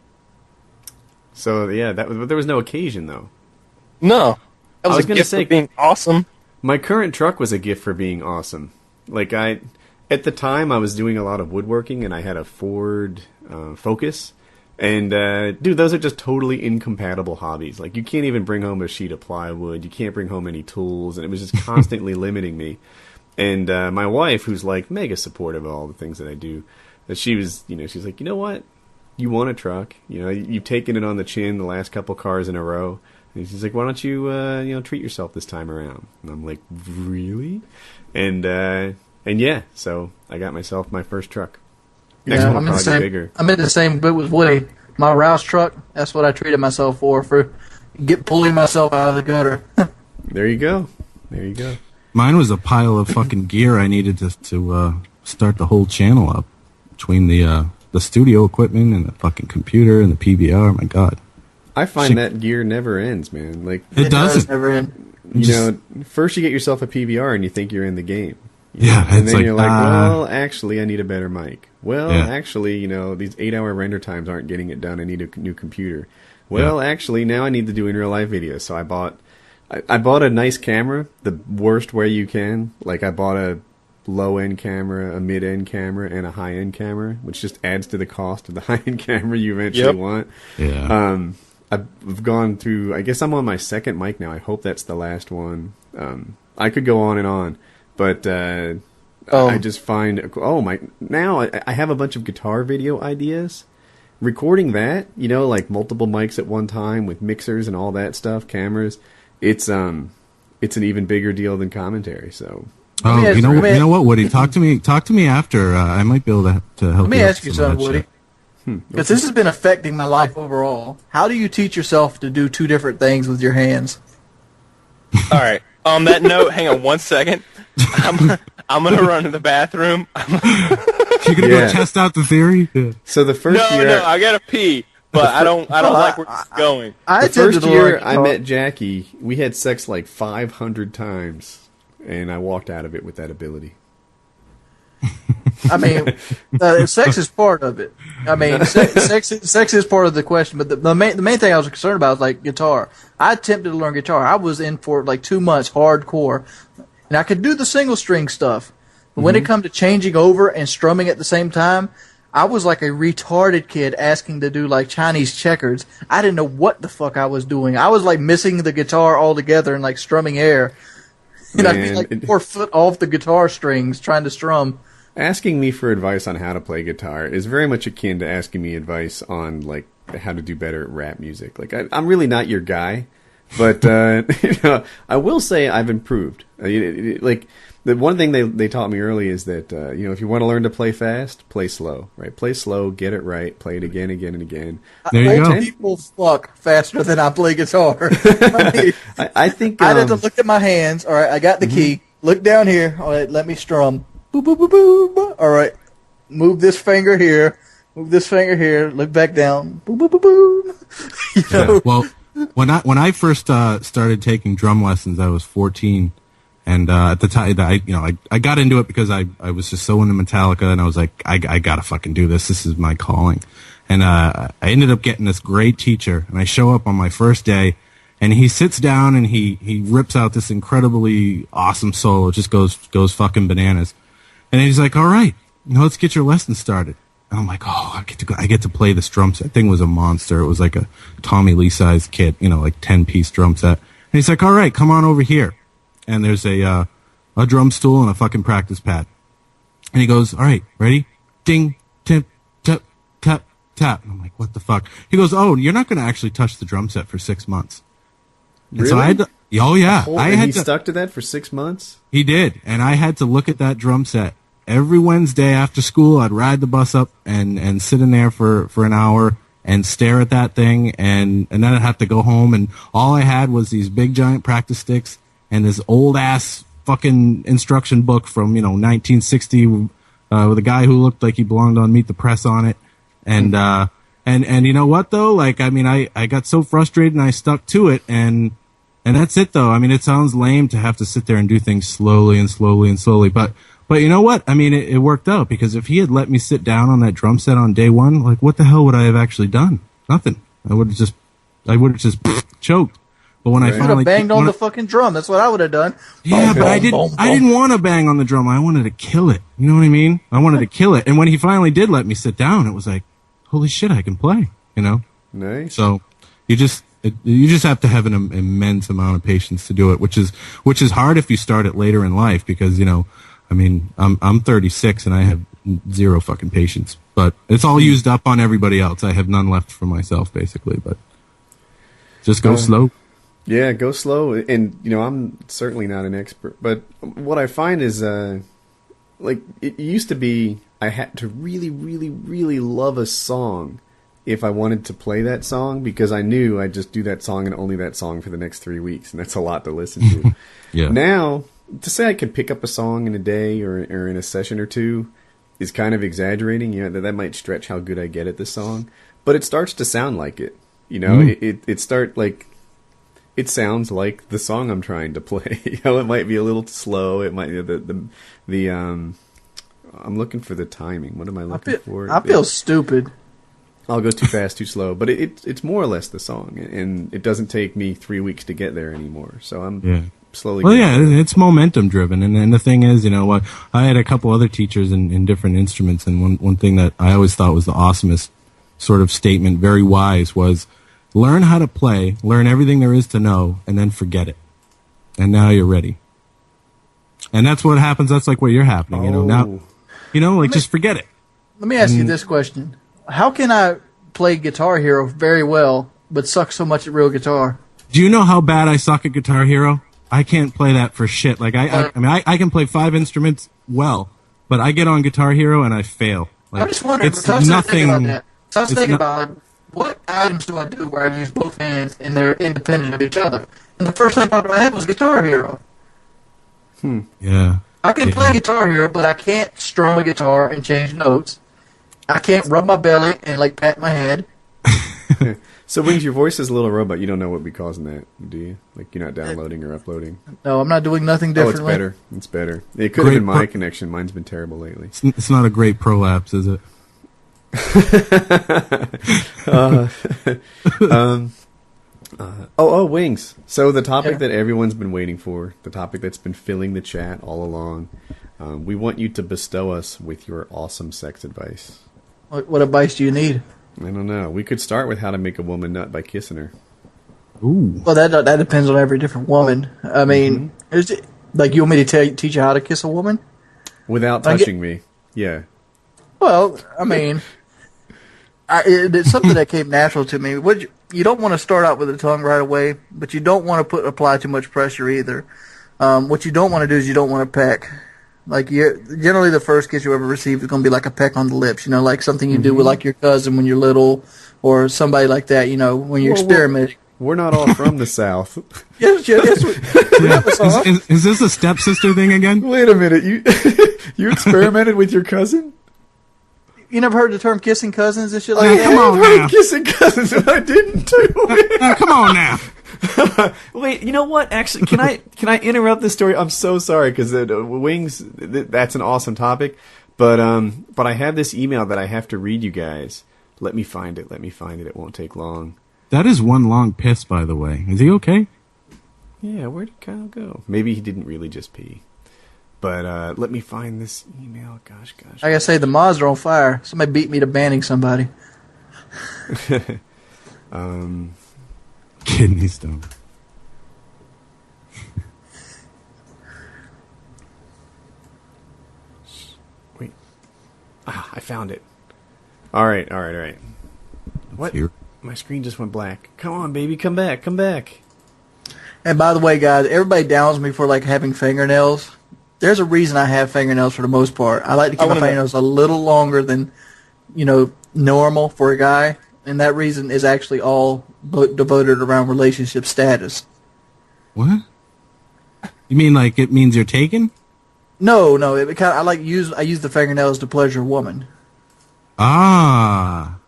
So yeah, there was no occasion though. No, that was a gift for being awesome. My current truck was a gift for being awesome. Like at the time, I was doing a lot of woodworking, and I had a Ford Focus. And, dude, those are just totally incompatible hobbies. Like, you can't even bring home a sheet of plywood. You can't bring home any tools. And it was just constantly limiting me. And my wife, who's, like, mega supportive of all the things that I do, she was, she's like, you know what? You want a truck. You've taken it on the chin the last couple cars in a row. And she's like, why don't you, treat yourself this time around? And I'm like, really? And yeah, so I got myself my first truck. Next one will probably be bigger. I'm in the same boat with Woody. My Rouse truck, that's what I treated myself for pulling myself out of the gutter. There you go. Mine was a pile of fucking gear I needed to start the whole channel up, between the studio equipment and the fucking computer and the PVR. My God, I find that gear never ends, man. Like it doesn't. Never end. First you get yourself a PVR and you think you're in the game. Yeah, and then like, you're like, well, actually, I need a better mic. Well, Yeah. actually, these 8-hour render times aren't getting it done. I need a new computer. Well, actually, now I need to do in real life videos. So I bought a nice camera, the worst way you can. Like I bought a low-end camera, a mid-end camera, and a high-end camera, which just adds to the cost of the high-end camera you eventually want. Yeah. I've gone through. I guess I'm on my second mic now. I hope that's the last one. I could go on and on, but I just find now I have a bunch of guitar video ideas. Recording that, like multiple mics at one time with mixers and all that stuff, cameras. It's an even bigger deal than commentary. So. Oh, you know what, Woody? Talk to me after. I might be able to help. Let me you ask you something, Woody. Because this has been affecting my life overall. How do you teach yourself to do two different things with your hands? All right. On that note, hang on 1 second. I'm gonna run to the bathroom. You're gonna go test out the theory. Yeah. So the first year, No, I gotta pee, but I don't like where this is going. The first year I met Jackie, we had sex like 500 times, and I walked out of it with that ability. I mean, sex is part of it. I mean, sex is part of the question. But the main thing I was concerned about was like guitar. I attempted to learn guitar. I was in for like 2 months hardcore, and I could do the single string stuff. But when it come to changing over and strumming at the same time, I was like a retarded kid asking to do like Chinese checkers. I didn't know what the fuck I was doing. I was like missing the guitar altogether and like strumming air. And I'd be like 4 foot off the guitar strings trying to strum. Asking me for advice on how to play guitar is very much akin to asking me advice on like how to do better at rap music. Like I'm really not your guy, but I will say I've improved. Like the one thing they taught me early is that if you want to learn to play fast, play slow. Right? Play slow, get it right, play it again, again, and again. There you go. People fuck faster than I play guitar. I think I had to look at my hands. All right, I got the key. Look down here. All right, let me strum. Boop, boop, boop, boop. All right, move this finger here. Move this finger here. Look back down. Boop, boop, boop, boop. Yeah. Well, when I first started taking drum lessons, I was 14, and at the time, I got into it because I was just so into Metallica, and I was like, I gotta fucking do this. This is my calling. And I ended up getting this great teacher, and I show up on my first day, and he sits down and he rips out this incredibly awesome solo. It just goes fucking bananas. And he's like, all right, let's get your lesson started. And I'm like, I get to play this drum set. That thing was a monster. It was like a Tommy Lee sized kit, like 10-piece drum set. And he's like, all right, come on over here. And there's a drum stool and a fucking practice pad. And he goes, all right, ready? Ding, tip, tap, tap, tap. And I'm like, what the fuck? He goes, oh, you're not going to actually touch the drum set for 6 months. And really? So I had to, oh yeah. He stuck to that for 6 months? He did. And I had to look at that drum set. Every Wednesday after school, I'd ride the bus up and sit in there for an hour and stare at that thing, and then I'd have to go home, and all I had was these big giant practice sticks and this old ass fucking instruction book from 1960 with a guy who looked like he belonged on Meet the Press on it, and you know what though? Like, I mean, I got so frustrated and I stuck to it, and that's it though. I mean, it sounds lame to have to sit there and do things slowly and slowly and slowly, but you know what? I mean, it worked out, because if he had let me sit down on that drum set on day one, like, what the hell would I have actually done? Nothing. I would have just choked. But when I finally banged on the fucking drum, that's what I would have done. Yeah, but I didn't want to bang on the drum. I wanted to kill it. You know what I mean? I wanted to kill it. And when he finally did let me sit down, it was like, holy shit, I can play. Nice. So you just have to have an immense amount of patience to do it, which is hard if you start it later in life, because I mean, I'm 36 and I have zero fucking patience, but it's all used up on everybody else. I have none left for myself, basically. But just go slow. Yeah, go slow. And I'm certainly not an expert, but what I find is, like, it used to be I had to really, really, really love a song if I wanted to play that song, because I knew I'd just do that song and only that song for the next 3 weeks, and that's a lot to listen to. Yeah. Now, to say I can pick up a song in a day or in a session or two is kind of exaggerating. You know, that might stretch how good I get at this song, but it starts to sound like it. You know, it sounds like the song I'm trying to play. You know, it might be a little slow. It might I'm looking for the timing. What am I looking for? I feel stupid. I'll go too fast, too slow. But it's more or less the song, and it doesn't take me 3 weeks to get there anymore. So I'm slowly. Well, it's momentum driven, and the thing is, you know what? I had a couple other teachers in different instruments, and one thing that I always thought was the awesomest sort of statement, very wise, was learn how to play, learn everything there is to know, and then forget it. And now you're ready. And that's what happens. That's like what you're happening. You know now. You know, like just forget it. Let me ask you this question. How can I play Guitar Hero very well, but suck so much at real guitar? Do you know how bad I suck at Guitar Hero? I can't play that for shit. Like I can play 5 instruments well, but I get on Guitar Hero and I fail. Like, I'm just wondering. it's nothing. So I was thinking about what items do I do where I use both hands and they're independent of each other. And the first thing I had was Guitar Hero. Yeah. I can play Guitar Hero, but I can't strum a guitar and change notes. I can't rub my belly and like pat my head. So Wings, your voice is a little robot. You don't know what would be causing that, do you? Like you're not downloading or uploading? No, I'm not doing nothing differently. Oh, it's better. It's better. It could have been my connection. Mine's been terrible lately. It's not a great prolapse, is it? Wings. So the topic that everyone's been waiting for, the topic that's been filling the chat all along, we want you to bestow us with your awesome sex advice. What advice do you need? I don't know. We could start with how to make a woman nut by kissing her. Ooh. Well, that depends on every different woman. I mean, is it, like you want me to teach you how to kiss a woman? Without touching me. Yeah. Well, I mean, it's something that came natural to me. You don't want to start out with the tongue right away, but you don't want to apply too much pressure either. What you don't want to do is you don't want to peck. Like generally, the first kiss you ever receive is going to be like a peck on the lips. You know, like something you do with like your cousin when you're little, or somebody like that. You know, when you're experimenting. We're not all from the South. Yes. Is this a stepsister thing again? Wait a minute. You experimented with your cousin? You never heard the term kissing cousins and shit like that? Come on now. Kissing cousins, and I didn't too. Come on now. Wait, you know what? Actually, can I interrupt this story? I'm so sorry because Wings. That's an awesome topic, but I have this email that I have to read you guys. Let me find it. It won't take long. That is one long piss, by the way. Is he okay? Yeah, where did Kyle go? Maybe he didn't really just pee. But let me find this email. Gosh. Like I say, the mods are on fire. Somebody beat me to banning somebody. Kidney stone. Wait. I found it. All right. What? Here. My screen just went black. Come on, baby. Come back. And by the way, guys, everybody downs me for like having fingernails. There's a reason I have fingernails for the most part. I like to keep my fingernails a little longer than, normal for a guy. And that reason is actually all devoted around relationship status. What? You mean like it means you're taken? No. I use the fingernails to pleasure a woman. Ah.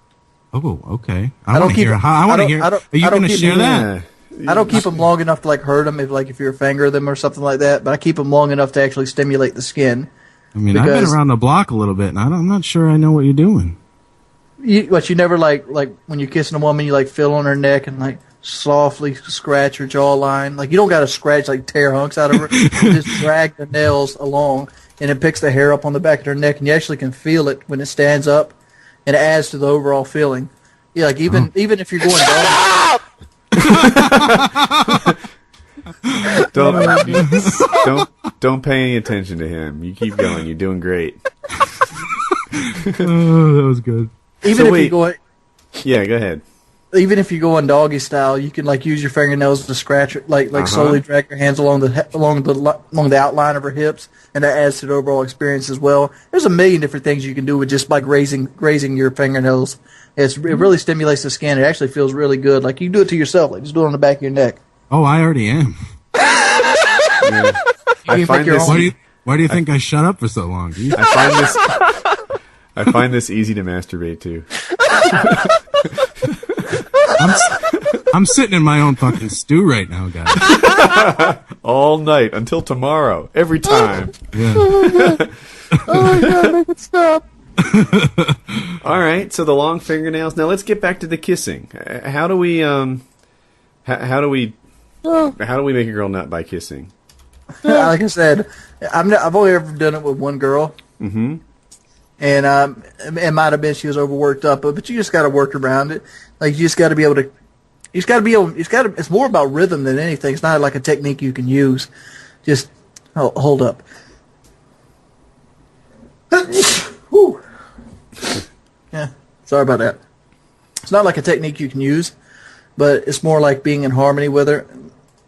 Oh, okay. I want to hear. Are you going to share that? I don't keep them long enough to like hurt them if you're finger them or something like that. But I keep them long enough to actually stimulate the skin. I mean, I've been around the block a little bit, and I'm not sure I know what you're doing. You never like when you're kissing a woman, you like feel on her neck and like softly scratch her jawline. Like you don't got to scratch like tear hunks out of her. You just drag the nails along, and it picks the hair up on the back of her neck, and you actually can feel it when it stands up, and it adds to the overall feeling. Yeah, like even if you're going down. Don't pay any attention to him. You keep going. You're doing great. Oh, that was good. Yeah, go ahead. Even if you go on doggy style, you can like use your fingernails to scratch it, like slowly drag your hands along the outline of her hips, and that adds to the overall experience as well. There's a million different things you can do with just like grazing your fingernails. It really stimulates the skin. It actually feels really good. Like you can do it to yourself, like just do it on the back of your neck. Oh, I already am. Yeah. I find this. Why do you think I shut up for so long? Dude? I find this easy to masturbate to. I'm sitting in my own fucking stew right now, guys. All night until tomorrow, every time. Yeah. Oh my god, make it stop. All right, so the long fingernails. Now let's get back to the kissing. How do we how do we make a girl nut by kissing? Like I said, I've only ever done it with one girl. Mm-hmm. And it might have been she was overworked up, but you just got to work around it. Like you just got to be able to. You just got to be able. It's more about rhythm than anything. It's not like a technique you can use. Just hold up. Whew. Yeah, sorry about that. It's not like a technique you can use, but it's more like being in harmony with her.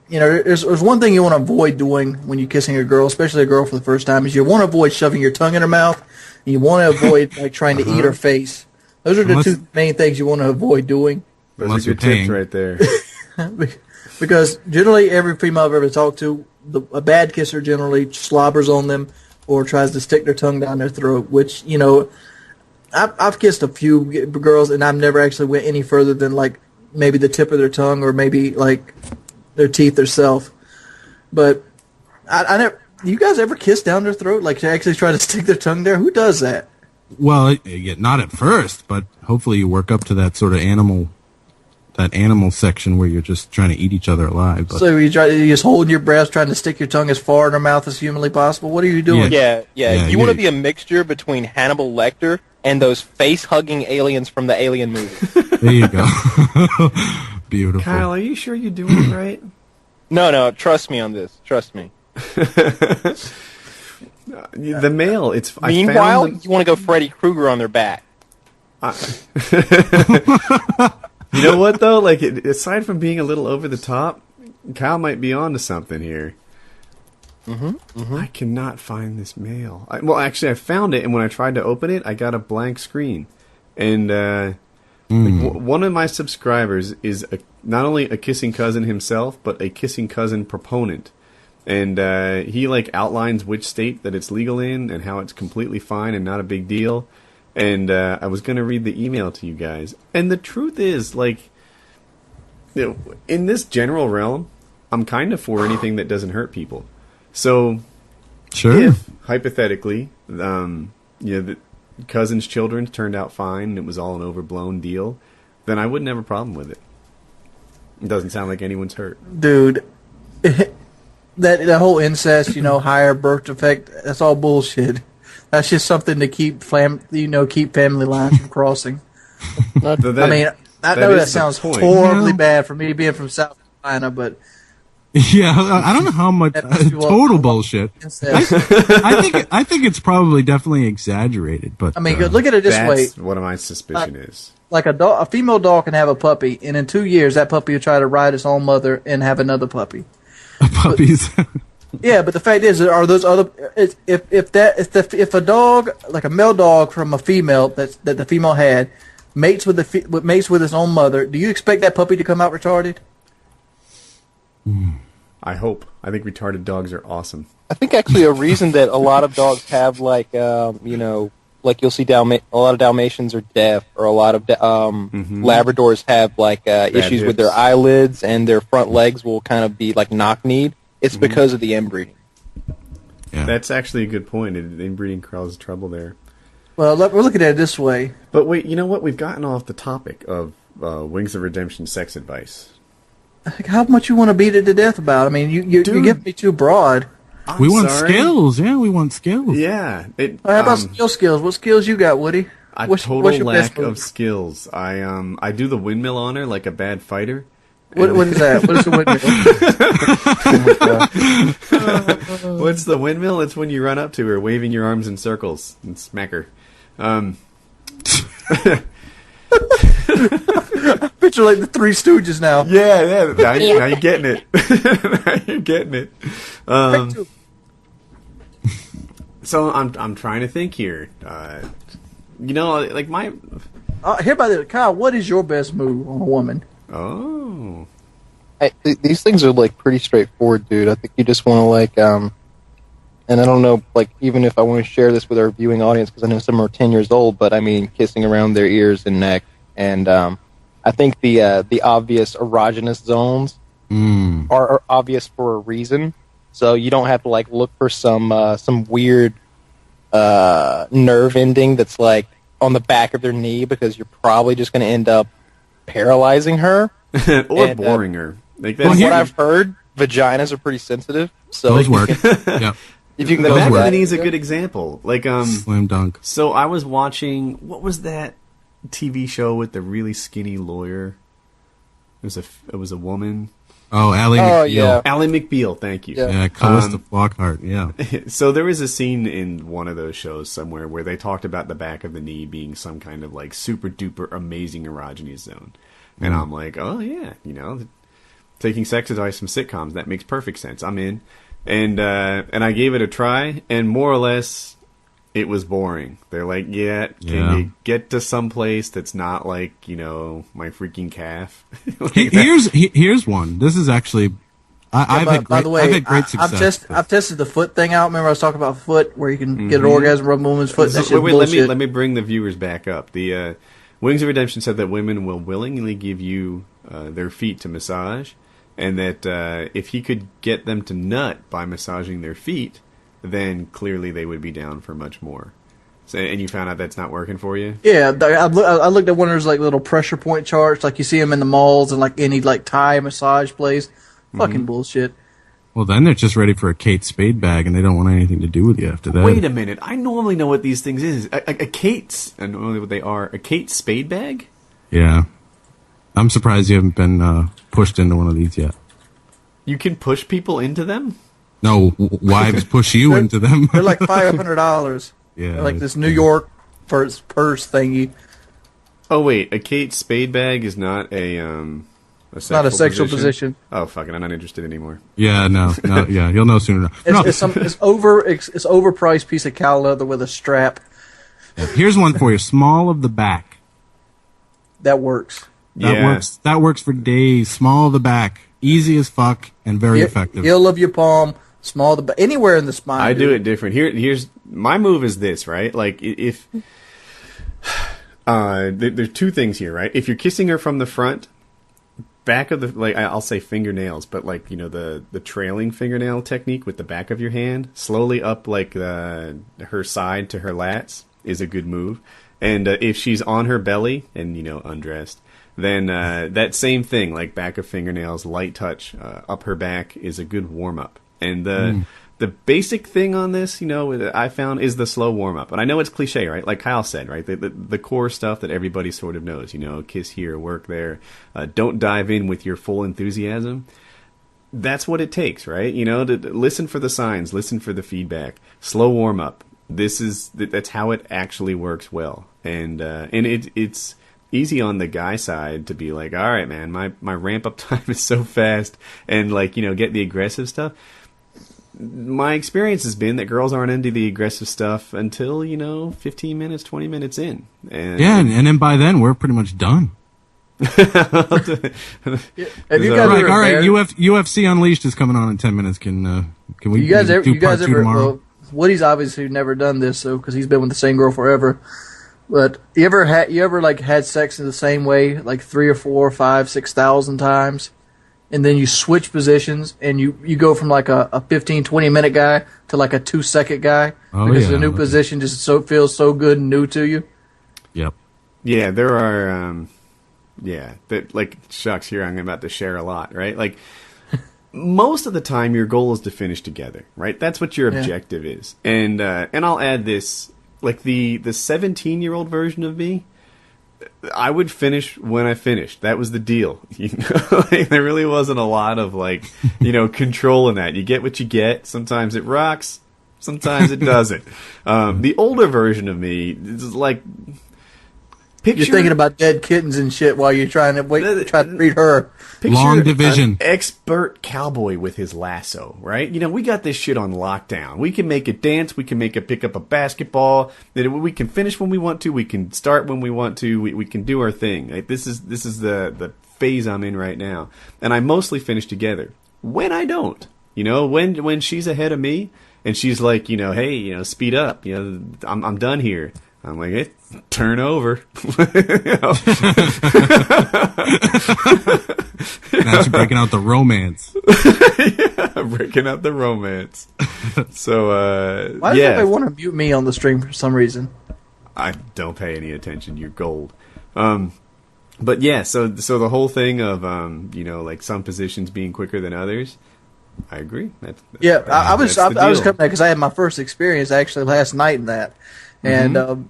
You know, there's one thing you want to avoid doing when you're kissing a girl, especially a girl for the first time, is you want to avoid shoving your tongue in her mouth. And you want to avoid like trying to eat her face. Those are the two main things you want to avoid doing. Those are good tips right there. Because generally, every female I've ever talked to, a bad kisser generally slobbers on them or tries to stick their tongue down their throat. Which I've kissed a few girls and I've never actually went any further than like maybe the tip of their tongue or maybe like their teeth themselves. But I never. Do you guys ever kiss down their throat? Like to actually try to stick their tongue there? Who does that? Well, not at first, but hopefully you work up to that sort of animal section where you're just trying to eat each other alive. But. So you just holding your breath, trying to stick your tongue as far in her mouth as humanly possible? What are you doing? Yeah. You want to be a mixture between Hannibal Lecter and those face-hugging aliens from the Alien movie. There you go. Beautiful. Kyle, are you sure you're doing it right? No, trust me on this. Trust me. The male, it's. Meanwhile, you want to go Freddy Krueger on their back. You know what though? Like, aside from being a little over the top, Kyle might be onto something here. I cannot find this mail. Well, actually, I found it, and when I tried to open it, I got a blank screen. And one of my subscribers is not only a kissing cousin himself, but a kissing cousin proponent. And he outlines which state that it's legal in and how it's completely fine and not a big deal. And I was going to read the email to you guys. And the truth is, in this general realm, I'm kind of for anything that doesn't hurt people. So, sure. If, hypothetically, the cousin's children turned out fine and it was all an overblown deal, then I wouldn't have a problem with it. It doesn't sound like anyone's hurt. Dude, that whole incest, higher birth defect, that's all bullshit. That's just something to keep family lines from crossing. I know that sounds horribly bad for me being from South Carolina, but yeah, I don't know how much total bullshit. I think it's probably definitely exaggerated, but look at it this way. That's what my suspicion is. Like a female dog can have a puppy, and in 2 years that puppy will try to ride its own mother and have another puppy. Puppies. Yeah, but the fact is, are those other? If a dog, like a male dog from a female that the female had, mates with its own mother, do you expect that puppy to come out retarded? I hope. I think retarded dogs are awesome. I think actually a reason that a lot of dogs have you'll see a lot of Dalmatians are deaf, or a lot of Labradors have issues with their eyelids and their front legs will kind of be like knock-kneed. It's because of the inbreeding. Yeah. That's actually a good point. Inbreeding causes trouble there. Well, we're looking at it this way. But wait, you know what? We've gotten off the topic of Wings of Redemption sex advice. How much you want to beat it to death about? I mean, you give me too broad. We want skills. Yeah, we want skills. Yeah. How about skills? What skills you got, Woody? What's your lack of skills. I do the windmill on her like a bad fighter. What is that? What is the windmill? What's the windmill? It's when you run up to her, waving your arms in circles and smack her. Picture like the Three Stooges now. Yeah. Now you're getting it. Now you're getting it. So I'm trying to think here. My. Here by the Kyle, what is your best move on a woman? Oh. These things are pretty straightforward, dude. I think you just want to and I don't know, like, even if I want to share this with our viewing audience, because I know some are 10 years old, but I mean, kissing around their ears and neck, and I think the obvious erogenous zones are obvious for a reason, so you don't have to like look for some weird nerve ending that's like on the back of their knee, because you're probably just going to end up paralyzing her or boring her. Like from what I've heard, vaginas are pretty sensitive, so those work. Yeah. If you can the back of the knee is a yeah. good example. Like Slam dunk. So I was watching, what was that TV show with the really skinny lawyer? It was a woman. Oh, Ally McBeal. Yeah. Ally McBeal, thank you. Yeah, Callista Flockhart, yeah. So there was a scene in one of those shows somewhere where they talked about the back of the knee being some kind of like super duper amazing erogenous zone. And I'm like, oh yeah, taking sex advice from sitcoms, that makes perfect sense. I'm in. And I gave it a try, and more or less, it was boring. They're like, can you get to some place that's not like, my freaking calf? Here's one. This is actually, I've had great success. I've tested the foot thing out. Remember I was talking about foot, where you can get an orgasm from a woman's foot. That's just bullshit. Let me bring the viewers back up. The Wings of Redemption said that women will willingly give you their feet to massage. And that if he could get them to nut by massaging their feet, then clearly they would be down for much more. So, and you found out that's not working for you? Yeah, I looked at one of those like little pressure point charts, like you see them in the malls and like any like Thai massage place. Fucking bullshit. Well, then they're just ready for a Kate Spade bag, and they don't want anything to do with you after that. Wait a minute. I normally know what these things is. I know what they are. A Kate Spade bag? Yeah. I'm surprised you haven't been pushed into one of these yet. You can push people into them? No, wives push you into them. They're like $500. Yeah, they're like this New York purse thingy. Oh wait, a Kate Spade bag is not a It's not a sexual position. Oh fuck it, I'm not interested anymore. Yeah, no, yeah, you'll know soon enough. It's overpriced piece of cow leather with a strap. Yeah, here's one for you: small of the back. That works. That works for days. Small of the back, easy as fuck, and very effective. Heel of your palm, small of the back, anywhere in the spine. I do it different. Here's my move is this, right? Like if there's two things here, right? If you're kissing her from the front, back of the, like I'll say fingernails, but like the trailing fingernail technique with the back of your hand, slowly up like her side to her lats is a good move. And if she's on her belly and undressed, then that same thing, like back of fingernails, light touch up her back is a good warm up. And the basic thing on this, I found is the slow warm up. And I know it's cliche, right? Like Kyle said, right? The core stuff that everybody sort of knows, kiss here, work there. Don't dive in with your full enthusiasm. That's what it takes, right? To listen for the signs, listen for the feedback, slow warm up. That's how it actually works well. And it's easy on the guy side to be like, all right, man, my ramp up time is so fast, and get the aggressive stuff. My experience has been that girls aren't into the aggressive stuff until 15 minutes, 20 minutes in. And then by then we're pretty much done. Have you guys ever, all right, UFC Unleashed is coming on in 10 minutes. Can we? You guys ever? Tomorrow? Well, Woody's obviously never done this, so because he's been with the same girl forever. But you ever had sex in the same way, like 3 or 4 or 5, 6,000 times, and then you switch positions and you go from like a 15, 20 minute guy to like a 2-second guy because the new position just feels so good and new to you. Yep. Yeah, there are. That like shucks. Here I'm about to share a lot, right? Like most of the time, your goal is to finish together, right? That's what your objective is, and I'll add this. Like the 17-year-old version of me, I would finish when I finished. That was the deal. Like, there really wasn't a lot of control in that. You get what you get. Sometimes it rocks. Sometimes it doesn't. The older version of me is like, you're thinking about dead kittens and shit while you're trying to read her. Long division. An expert cowboy with his lasso, right? We got this shit on lockdown. We can make it dance. We can make it pick up a basketball. We can finish when we want to. We can start when we want to. We can do our thing. Right? This is the phase I'm in right now, and I mostly finish together. When I don't, when she's ahead of me, and she's like, hey, speed up, I'm done here. I'm like, hey, turn over. Now she's breaking out the romance. Yeah, breaking out the romance. So, why does everybody want to mute me on the stream for some reason? I don't pay any attention. You're gold. But yeah, so the whole thing of like some positions being quicker than others, I agree. I was coming at because I had my first experience actually last night in that, and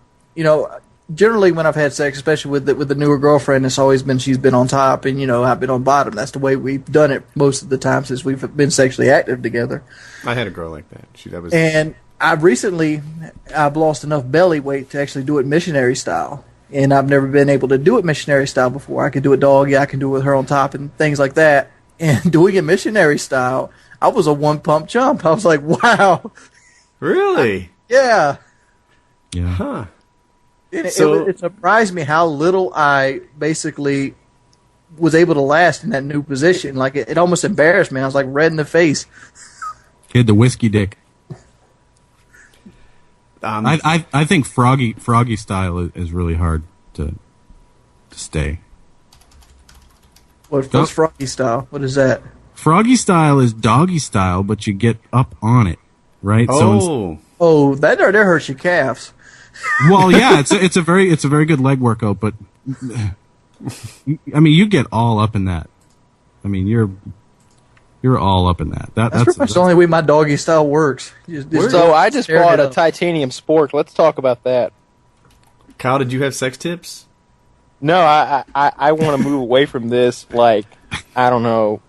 generally when I've had sex, especially with the newer girlfriend, it's always been she's been on top and I've been on bottom. That's the way we've done it most of the time since we've been sexually active together. I had a girl like that. And I've lost enough belly weight to actually do it missionary style. And I've never been able to do it missionary style before. I could do it doggy, I can do it with her on top and things like that. And doing it missionary style, I was a one-pump chump. I was like, wow. Really? Yeah. Yeah. Huh. It surprised me how little I basically was able to last in that new position. Like, it almost embarrassed me. I was like red in the face. Kid, the whiskey dick. I think froggy style is really hard to stay. What's froggy style? What is that? Froggy style is doggy style, but you get up on it, right? Oh, that hurts your calves. Well, yeah, it's a very good leg workout, but I mean, you get all up in that. I mean, you're all up in that. That's pretty much the only way my doggy style works. So I just bought a titanium spork. Let's talk about that. Kyle, did you have sex tips? No, I want to move away from this. Like, I don't know,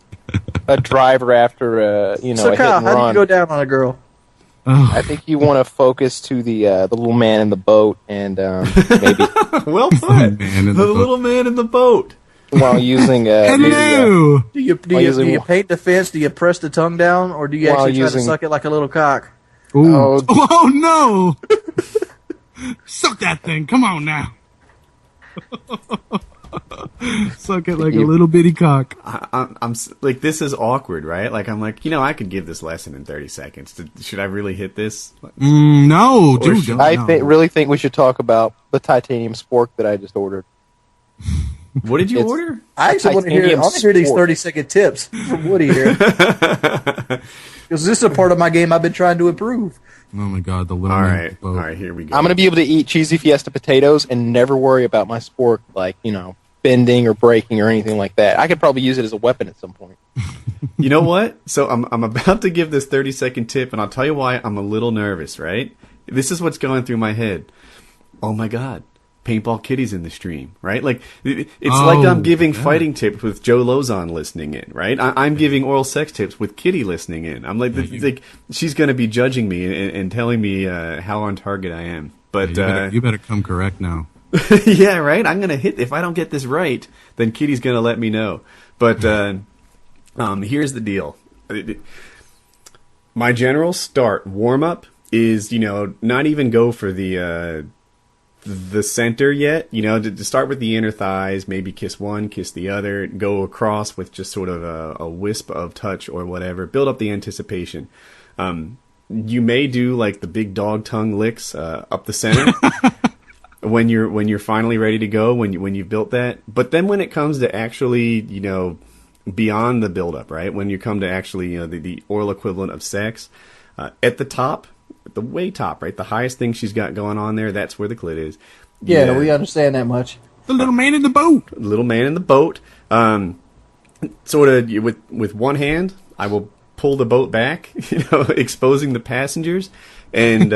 a driver after So a hit Kyle, and how do run. you go down on a girl? I think you want to focus to the little man in the boat and maybe Well put. The little man in the boat. while using Hello. Do you paint the fence? Do you press the tongue down, or do you actually try to suck it like a little cock? Ooh. Oh no! Suck that thing! Come on now. Suck it like a little bitty cock. I'm like, this is awkward, right? Like, I'm like, I could give this lesson in 30 seconds. Should I really hit this? No, dude. I really think we should talk about the titanium spork that I just ordered. What did you order? I actually want to hear these 30-second tips from Woody here. Because this is a part of my game I've been trying to improve. Oh my god, the little All man. right, here we go. I'm going to be able to eat cheesy fiesta potatoes and never worry about my spork, like, bending or breaking or anything like that. I could probably use it as a weapon at some point. You know what? So I'm about to give this 30-second tip, and I'll tell you why I'm a little nervous, right? This is what's going through my head. Oh my god. Paintball Kitty's in the stream, right? Like, it's like I'm giving fighting tips with Joe Lozon listening in, right? I'm giving oral sex tips with Kitty listening in. I'm like, she's going to be judging me and telling me how on target I am. But you better come correct now. yeah, right? I'm going to hit. If I don't get this right, then Kitty's going to let me know. But here's the deal. My general start warm-up is, not even go for the center yet, to start with the inner thighs, maybe kiss one, kiss the other, go across with just sort of a wisp of touch or whatever, build up the anticipation. You may do like the big dog tongue licks up the center when you're finally ready to go, when you've built that. But then when it comes to actually, beyond the build up, right? When you come to actually, the oral equivalent of sex, at the top, the way top, right? The highest thing she's got going on there, that's where the clit is. Yeah, we understand that much. The little man in the boat. Little man in the boat. Sort of with one hand, I will pull the boat back, exposing the passengers, and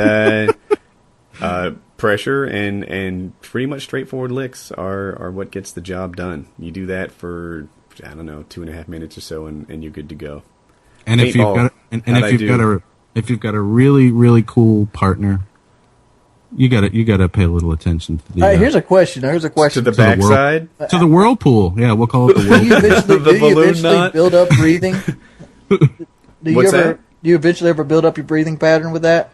pressure and pretty much straightforward licks are what gets the job done. You do that for, I don't know, 2.5 minutes or so, and you're good to go. And if you've got a really, really cool partner, you gotta pay a little attention to the. Here's a question. To the backside, to the whirlpool. Yeah, we'll call it the whirlpool. Do you eventually build up breathing? Do you eventually ever build up your breathing pattern with that?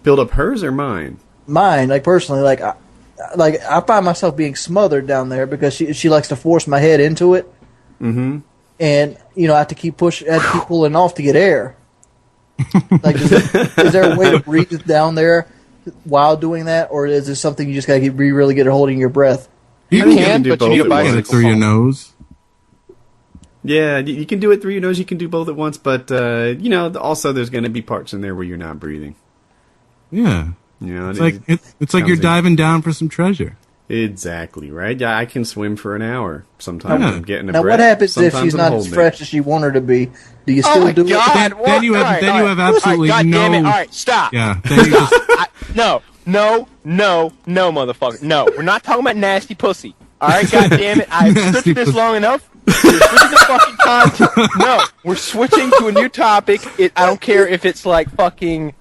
Build up hers or mine? Mine, like personally, like I find myself being smothered down there because she likes to force my head into it. Mm-hmm. And I have to keep pulling off to get air. Like, is there a way to breathe down there while doing that, or is this something you just gotta be really good at holding your breath? You can, do but you both need a at once. Get it bicycle through your phone. nose. Yeah, you can do it through your nose. You can do both at once, but also there's going to be parts in there where you're not breathing. Yeah. It's like it's like you're sounds diving down for some treasure. Exactly right. Yeah, I can swim for an hour. Sometimes Yeah. I'm getting a Now, breath. what happens if Sometimes she's I'm not as holding it. fresh as you want her to be? Do you Oh still my do god! Then- what? then you have- All right, then all you right. have absolutely all right, God damn it! no- All right, stop. Yeah. Then you just No, motherfucker. No, we're not talking about nasty pussy. All right, God damn it! I've Nasty scripted this pussy. long enough. We're switching the fucking content. No, we're switching to a new topic. I don't care if it's like fucking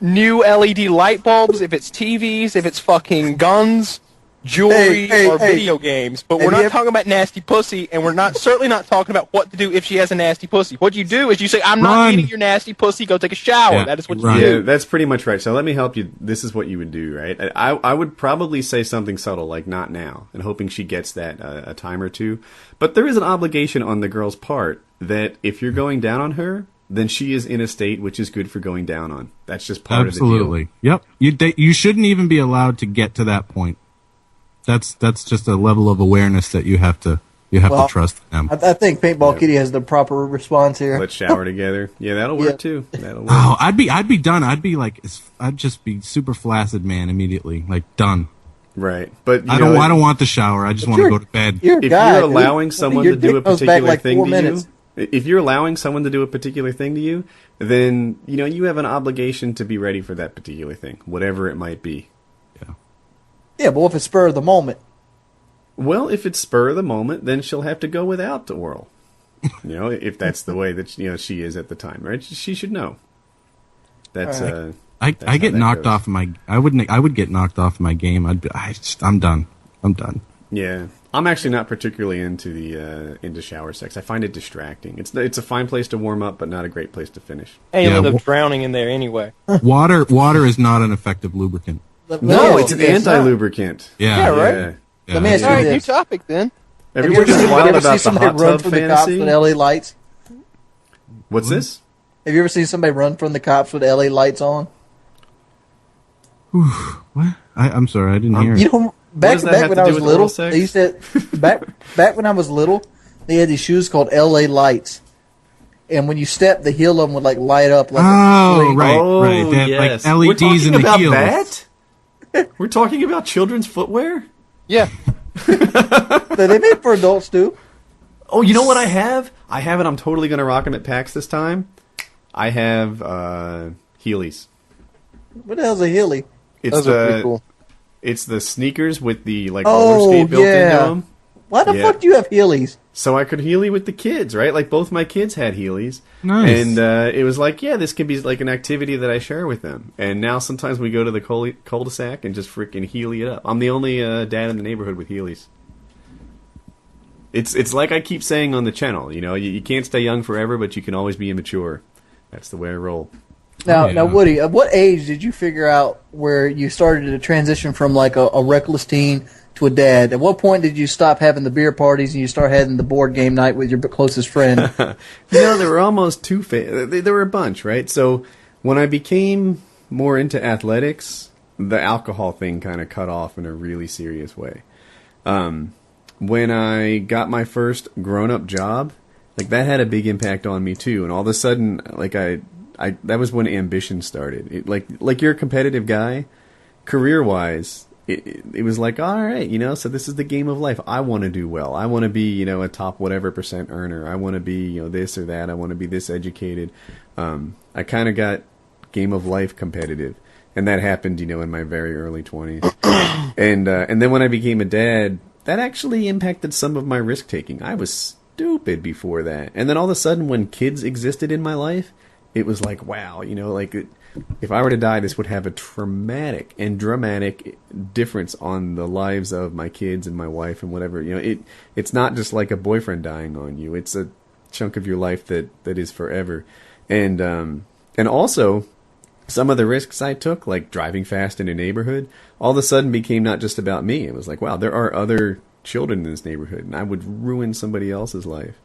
new LED light bulbs, if it's TVs, if it's fucking guns, jewelry, or video games. But we're Have you not ever- talking about nasty pussy, and we're not certainly not talking about what to do if she has a nasty pussy. What you do is you say, "I'm not Run. eating your nasty pussy. Go take a shower." Yeah, That is what you run. do. Yeah, that's pretty much right. So let me help you. This is what you would do, right? I would probably say something subtle, like "not now," and hoping she gets that a time or two. But there is an obligation on the girl's part that if you're going down on her, then she is in a state which is good for going down on. That's just part absolutely. Yep. You shouldn't even be allowed to get to that point. That's just a level of awareness that you have to Well, trust them. I think Paintball Kitty has the proper response of the deal. here. Let's shower together. Yeah, that'll work Yeah. too. That'll work. Oh, I'd be done. I'd just be super flaccid, man, immediately. Like done. Right, but I don't want the shower. I just want to you're- go to bed. You're a If guy, you're dude. allowing someone Your to do a dick goes back particular like thing 4 to minutes. you, if you're allowing someone to do a particular thing to you, then you have an obligation to be ready for that particular thing, whatever it might be. Yeah, but what if it's spur of the moment? Well, if it's spur of the moment, then she'll have to go without the oral. If that's the way that she is at the time, right? She should know. That's All I how get that knocked goes. off of my. I would get knocked off of my game. I'm done. I'm done. yeah. I'm actually not particularly into shower sex. I find it distracting. It's a fine place to warm up, but not a great place to finish. Hey, you Yeah, end up wh- drowning in there anyway. Water is not an effective lubricant. No, it's an it's not. anti-lubricant. Yeah. Yeah, right? Yeah, Let me ask All you right, new this. topic then. Have you Everyone ever gets seen, wild ever seen about the somebody hot run tub from the cops fantasy. with LA lights? What's this? Have you ever seen somebody run from the cops with LA lights on? What? I'm sorry, I didn't hear it. You know, does that back have when to I do was with little, oral sex? they used to back when I was little, they had these shoes called LA lights, and when you step, the heel of them would like light up. Like Oh, right, Oh, right. They have yes. like We're LEDs talking in the about heels. that? We're talking about children's footwear? Yeah. They made for adults too. Oh, you know what I have? I have it. I'm totally going to rock them at PAX this time. I have Heelys. What the hell's a Healy? It's Those are pretty cool. It's the sneakers with the roller Oh, skate built yeah. into them. Why the Yeah. fuck do you have Heelys? So I could Heely with the kids, right? Like both my kids had Heelys. Nice. And it was like, yeah, this can be like an activity that I share with them. And now sometimes we go to the cul-de-sac and just freaking Heely it up. I'm the only dad in the neighborhood with Heelys. It's like I keep saying on the channel, you can't stay young forever, but you can always be immature. That's the way I roll. Now, yeah. now, Woody, at what age did you figure out where you started to transition from like a reckless teen to a dad? At what point did you stop having the beer parties and you start having the board game night with your closest friend? There were almost two. There were a bunch, right? So when I became more into athletics, the alcohol thing kind of cut off in a really serious way. When I got my first grown-up job, like that had a big impact on me too. And all of a sudden, like that was when ambition started. Like you're a competitive guy, career-wise. It was like, all right, so this is the game of life. I want to do well. I want to be, a top whatever % earner. I want to be, this or that. I want to be this educated. I kind of got game of life competitive. And that happened, in my very early 20s. And then when I became a dad, that actually impacted some of my risk-taking. I was stupid before that. And then all of a sudden, when kids existed in my life, it was like, wow, if I were to die, this would have a traumatic and dramatic difference on the lives of my kids and my wife and whatever. It's not just like a boyfriend dying on you. It's a chunk of your life that is forever. And also, some of the risks I took, like driving fast in a neighborhood, all of a sudden became not just about me. It was like, wow, there are other children in this neighborhood, and I would ruin somebody else's life.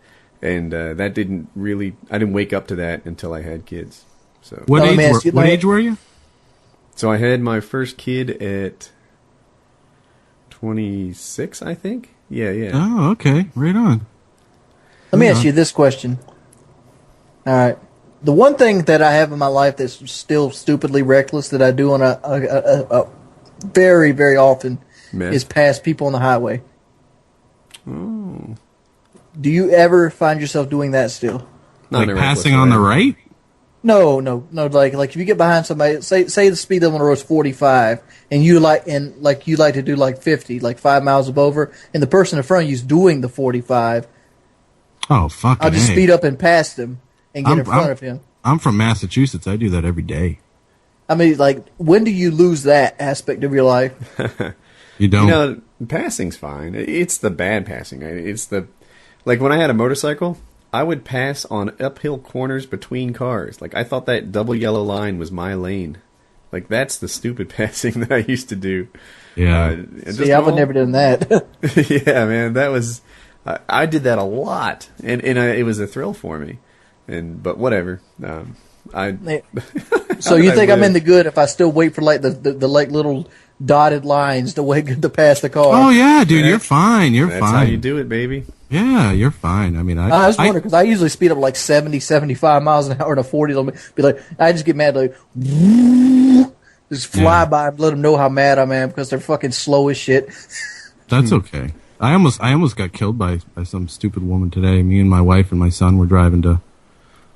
And I didn't wake up to that until I had kids. So What Let me age? ask you, What like- age were you? So I had my first kid at 26, I think. Yeah. Oh, okay, right on. Let me ask you this question. All right. The one thing that I have in my life that's still stupidly reckless that I do on a very, very often Meth. is pass people on the highway. Oh. Do you ever find yourself doing that still? Not Like in a reckless passing on way. the right? No. Like if you get behind somebody, say the speed limit on the road is 45, and you like to do like 50, like 5 miles over, and the person in front of you is doing the 45. Oh, fucking I'll just A. speed up and pass them and get I'm- in front I'm- of him. I'm from Massachusetts. I do that every day. I mean, like, when do you lose that aspect of your life? You don't? You know, passing's fine. It's the bad passing. It's the like when I had a motorcycle, I would pass on uphill corners between cars. Like I thought that double yellow line was my lane. Like that's the stupid passing that I used to do. Yeah. See, I would never done that. Yeah, man, that was I did that a lot, and it was a thrill for me. But whatever. So you think I'm live? in the good if I still wait for like the like little dotted lines to pass the car? Oh yeah, dude, you're fine. You're That's fine. how you do it, baby. Yeah, you're fine. I mean, I was wondering because I usually speed up like 70, 75 miles an hour in a 40. Be like, I just get mad, like, just fly Yeah. by and let them know how mad I am because they're fucking slow as shit. That's okay. I almost got killed by some stupid woman today. Me and my wife and my son were driving down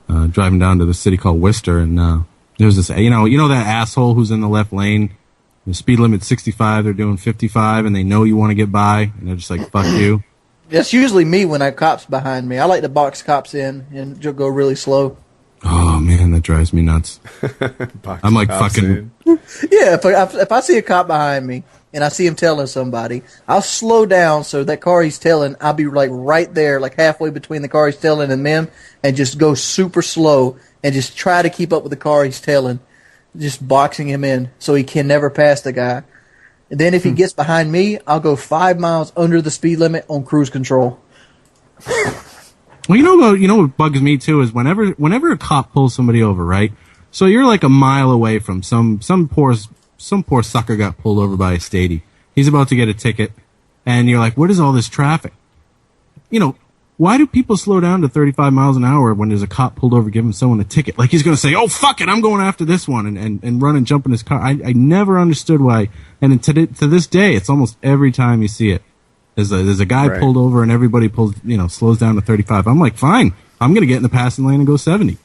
to the city called Worcester, and there's this, you know that asshole who's in the left lane. The speed limit's 65. They're doing 55, and they know you want to get by, and they're just like, "Fuck you." That's usually me when I cops behind me. I like to box cops in and just go really slow. Oh man, that drives me nuts. Box I'm like cops fucking- in. Yeah, if I see a cop behind me and I see him telling somebody, I'll slow down so that car he's telling, I'll be like right there, like halfway between the car he's telling and them, and just go super slow and just try to keep up with the car he's telling, just boxing him in so he can never pass the guy. And then if he gets behind me, I'll go 5 miles under the speed limit on cruise control. Well, you know what bugs me too is whenever a cop pulls somebody over, right? So you're like a mile away from some poor sucker got pulled over by a statey. He's about to get a ticket, and you're like, "What is all this traffic?" You know, why do people slow down to 35 miles an hour when there's a cop pulled over giving someone a ticket? Like he's going to say, "Oh fuck it, I'm going after this one," and run and jump in his car. I never understood why. And to this day, it's almost every time you see it. There's a guy Right. pulled over and everybody slows down to 35. I'm like, fine, I'm going to get in the passing lane and go 70.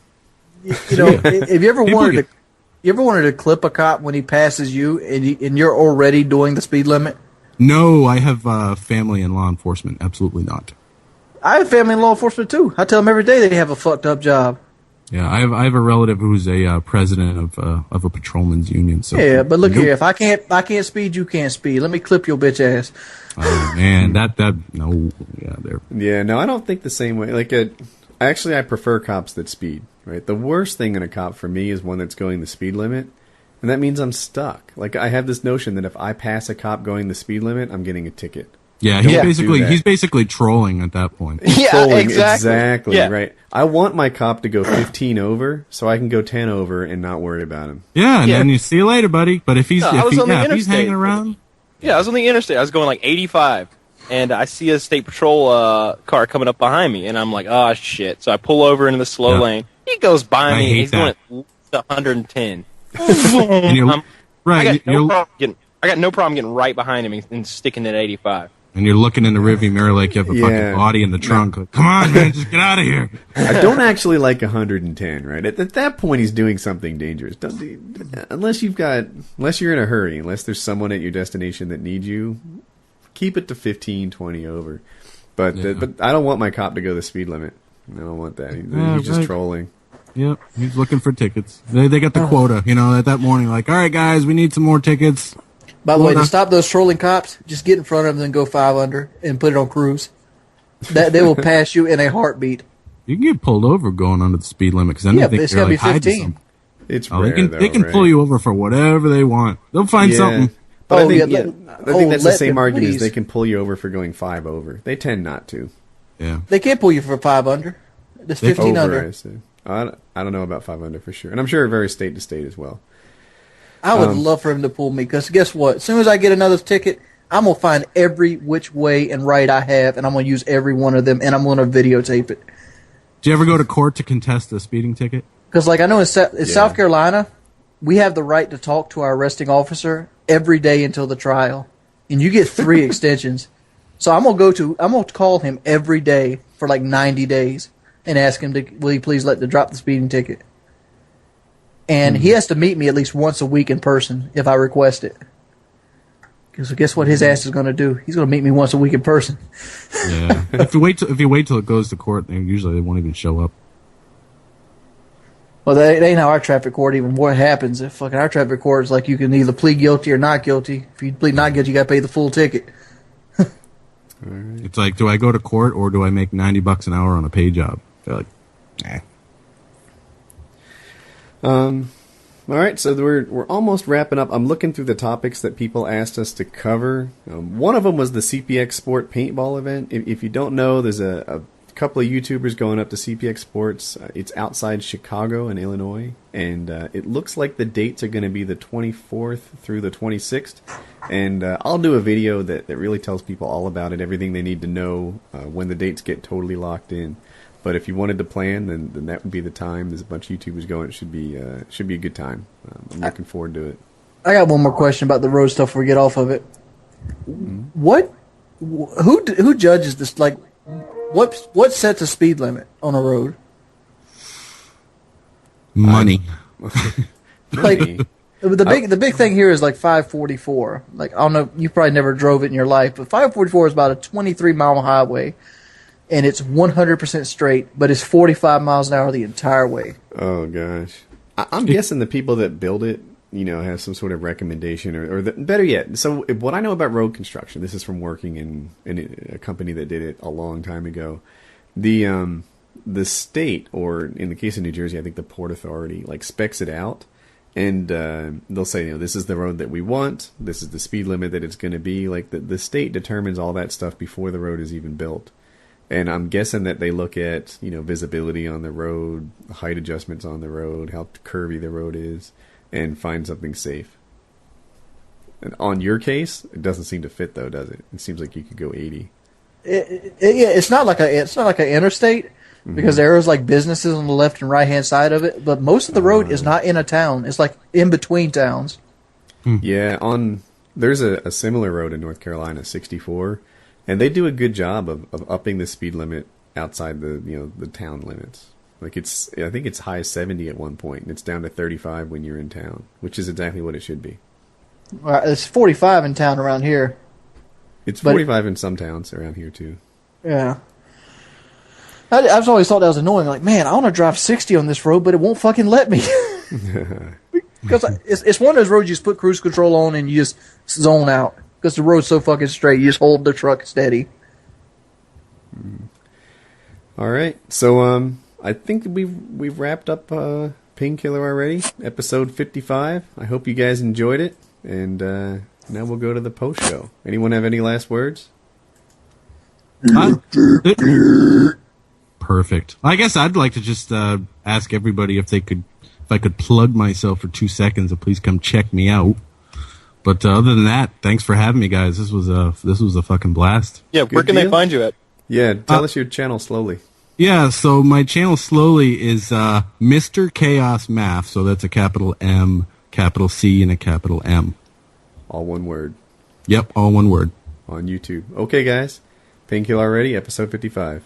You know, if you ever People wanted get- to, you ever wanted to clip a cop when he passes you and you're already doing the speed limit? No, I have family in law enforcement. Absolutely not. I have family in law enforcement too. I tell them every day they have a fucked up job. Yeah, I have a relative who's a president of a patrolman's union. So Yeah, but look Nope. here, if I can't speed, you can't speed. Let me clip your bitch ass. Oh man, that no, yeah, there. Yeah, no, I don't think the same way. Actually, I prefer cops that speed. Right, the worst thing in a cop for me is one that's going the speed limit, and that means I'm stuck. Like I have this notion that if I pass a cop going the speed limit, I'm getting a ticket. Yeah, Don't do that. he's basically trolling at that point. Yeah, Trolling, exactly. Yeah. right. I want my cop to go 15 over so I can go 10 over and not worry about him. Yeah, and Yeah. then you see you later, buddy. But if he's No, I was on the if he's interstate. hanging around, Yeah, I was on the interstate. I was going like 85, and I see a state patrol car coming up behind me, and I'm like, oh shit. So I pull over into the slow Yeah. lane. He goes by I me, hate and he's going that. at least 110. and you're I right, got no problem getting right behind him and sticking at 85. and you're looking in the rearview mirror like you have a Yeah. fucking body in the trunk. Like, come on, man, just get out of here. I don't actually like 110, right? At that point, he's doing something dangerous. Unless you're in a hurry, unless there's someone at your destination that needs you, keep it to 15, 20 over. But Yeah. but I don't want my cop to go the speed limit. I don't want that. Yeah, He's just right. trolling. Yep, he's looking for tickets. They got the quota, at that morning. Like, all right, guys, we need some more tickets. By the way, to Quota. stop those trolling cops, just get in front of them and go 5 under and put it on cruise. That they will pass you in a heartbeat. You can get pulled over going under the speed limit because then Yeah, they but think it's you're gotta like be hiding 15. something. It's Oh, rare, they can though, pull right? you over for whatever they want. They'll find Yeah. something. But Oh, I think, yeah, I think oh, that's the let same them, argument as please. they can pull you over for going 5 over. They tend not to. Yeah. They can't pull you for 5 under. It's They- 15 Over, under. I said. I don't know about 5 under for sure, and I'm sure it varies state to state as well. I would love for him to pull me, because guess what? As soon as I get another ticket, I'm going to find every which way and right I have, and I'm going to use every one of them, and I'm going to videotape it. Do you ever go to court to contest a speeding ticket? Because, like, I know in South Carolina, we have the right to talk to our arresting officer every day until the trial, and you get 3 extensions. So I'm gonna call him every day for like 90 days and ask him will he please drop the speeding ticket. And he has to meet me at least once a week in person if I request it. Because guess what his ass is going to do? He's going to meet me once a week in person. Yeah. If you wait till it goes to court, then usually they won't even show up. Well, that ain't how our traffic court even. What happens if fucking our traffic court is like you can either plead guilty or not guilty. If you plead not guilty, you got to pay the full ticket. It's like, do I go to court or do I make $90 an hour on a pay job? They're like, eh. All right, so we're almost wrapping up. I'm looking through the topics that people asked us to cover. One of them was the CPX Sport paintball event. If you don't know, there's a couple of YouTubers going up to CPX Sports. It's outside Chicago in Illinois, and it looks like the dates are going to be the 24th through the 26th. And I'll do a video that really tells people all about it, everything they need to know when the dates get totally locked in. But if you wanted to plan, then that would be the time. There's a bunch of YouTubers going. It should be a good time. I'm looking forward to it. I got one more question about the road stuff before we get off of it. Who judges this? Like, what sets a speed limit on a road? Money. Like, the big thing here is like 544. Like, I don't know, you probably never drove it in your life, but 544 is about a 23-mile highway, and it's 100% straight, but it's 45 miles an hour the entire way. Oh gosh, I'm guessing the people that build it, have some sort of recommendation, or better yet. So what I know about road construction, this is from working in a company that did it a long time ago. The state, or in the case of New Jersey, I think the Port Authority, like specs it out. And they'll say, this is the road that we want. This is the speed limit that it's going to be. Like the state determines all that stuff before the road is even built. And I'm guessing that they look at, visibility on the road, height adjustments on the road, how curvy the road is, and find something safe. And on your case, it doesn't seem to fit though, does it? It seems like you could go 80. It's not like an interstate. Because there is like businesses on the left and right hand side of it, but most of the road is not in a town. It's like in between towns. Yeah, there's a similar road in North Carolina, 64, and they do a good job of upping the speed limit outside the town limits. Like I think it's high 70 at one point, and it's down to 35 when you're in town, which is exactly what it should be. It's 45 in town around here. It's 45 in some towns around here too. Yeah. I've always thought that was annoying. Like, man, I want to drive 60 on this road, but it won't fucking let me. Because it's one of those roads you just put cruise control on and you just zone out. Because the road's so fucking straight, you just hold the truck steady. All right, so I think we've wrapped up Painkiller already, episode 55. I hope you guys enjoyed it, and now we'll go to the post show. Anyone have any last words? Perfect. I guess I'd like to just ask everybody if I could plug myself for 2 seconds, and please come check me out. But other than that, thanks for having me, guys. This was a fucking blast. Yeah, where can they find you at? Yeah, tell us your channel slowly. Yeah, so my channel slowly is Mr. Chaos Math. So that's a capital M, capital C, and a capital M. All one word. Yep, all one word. On YouTube. Okay, guys. Painkiller already, episode 55.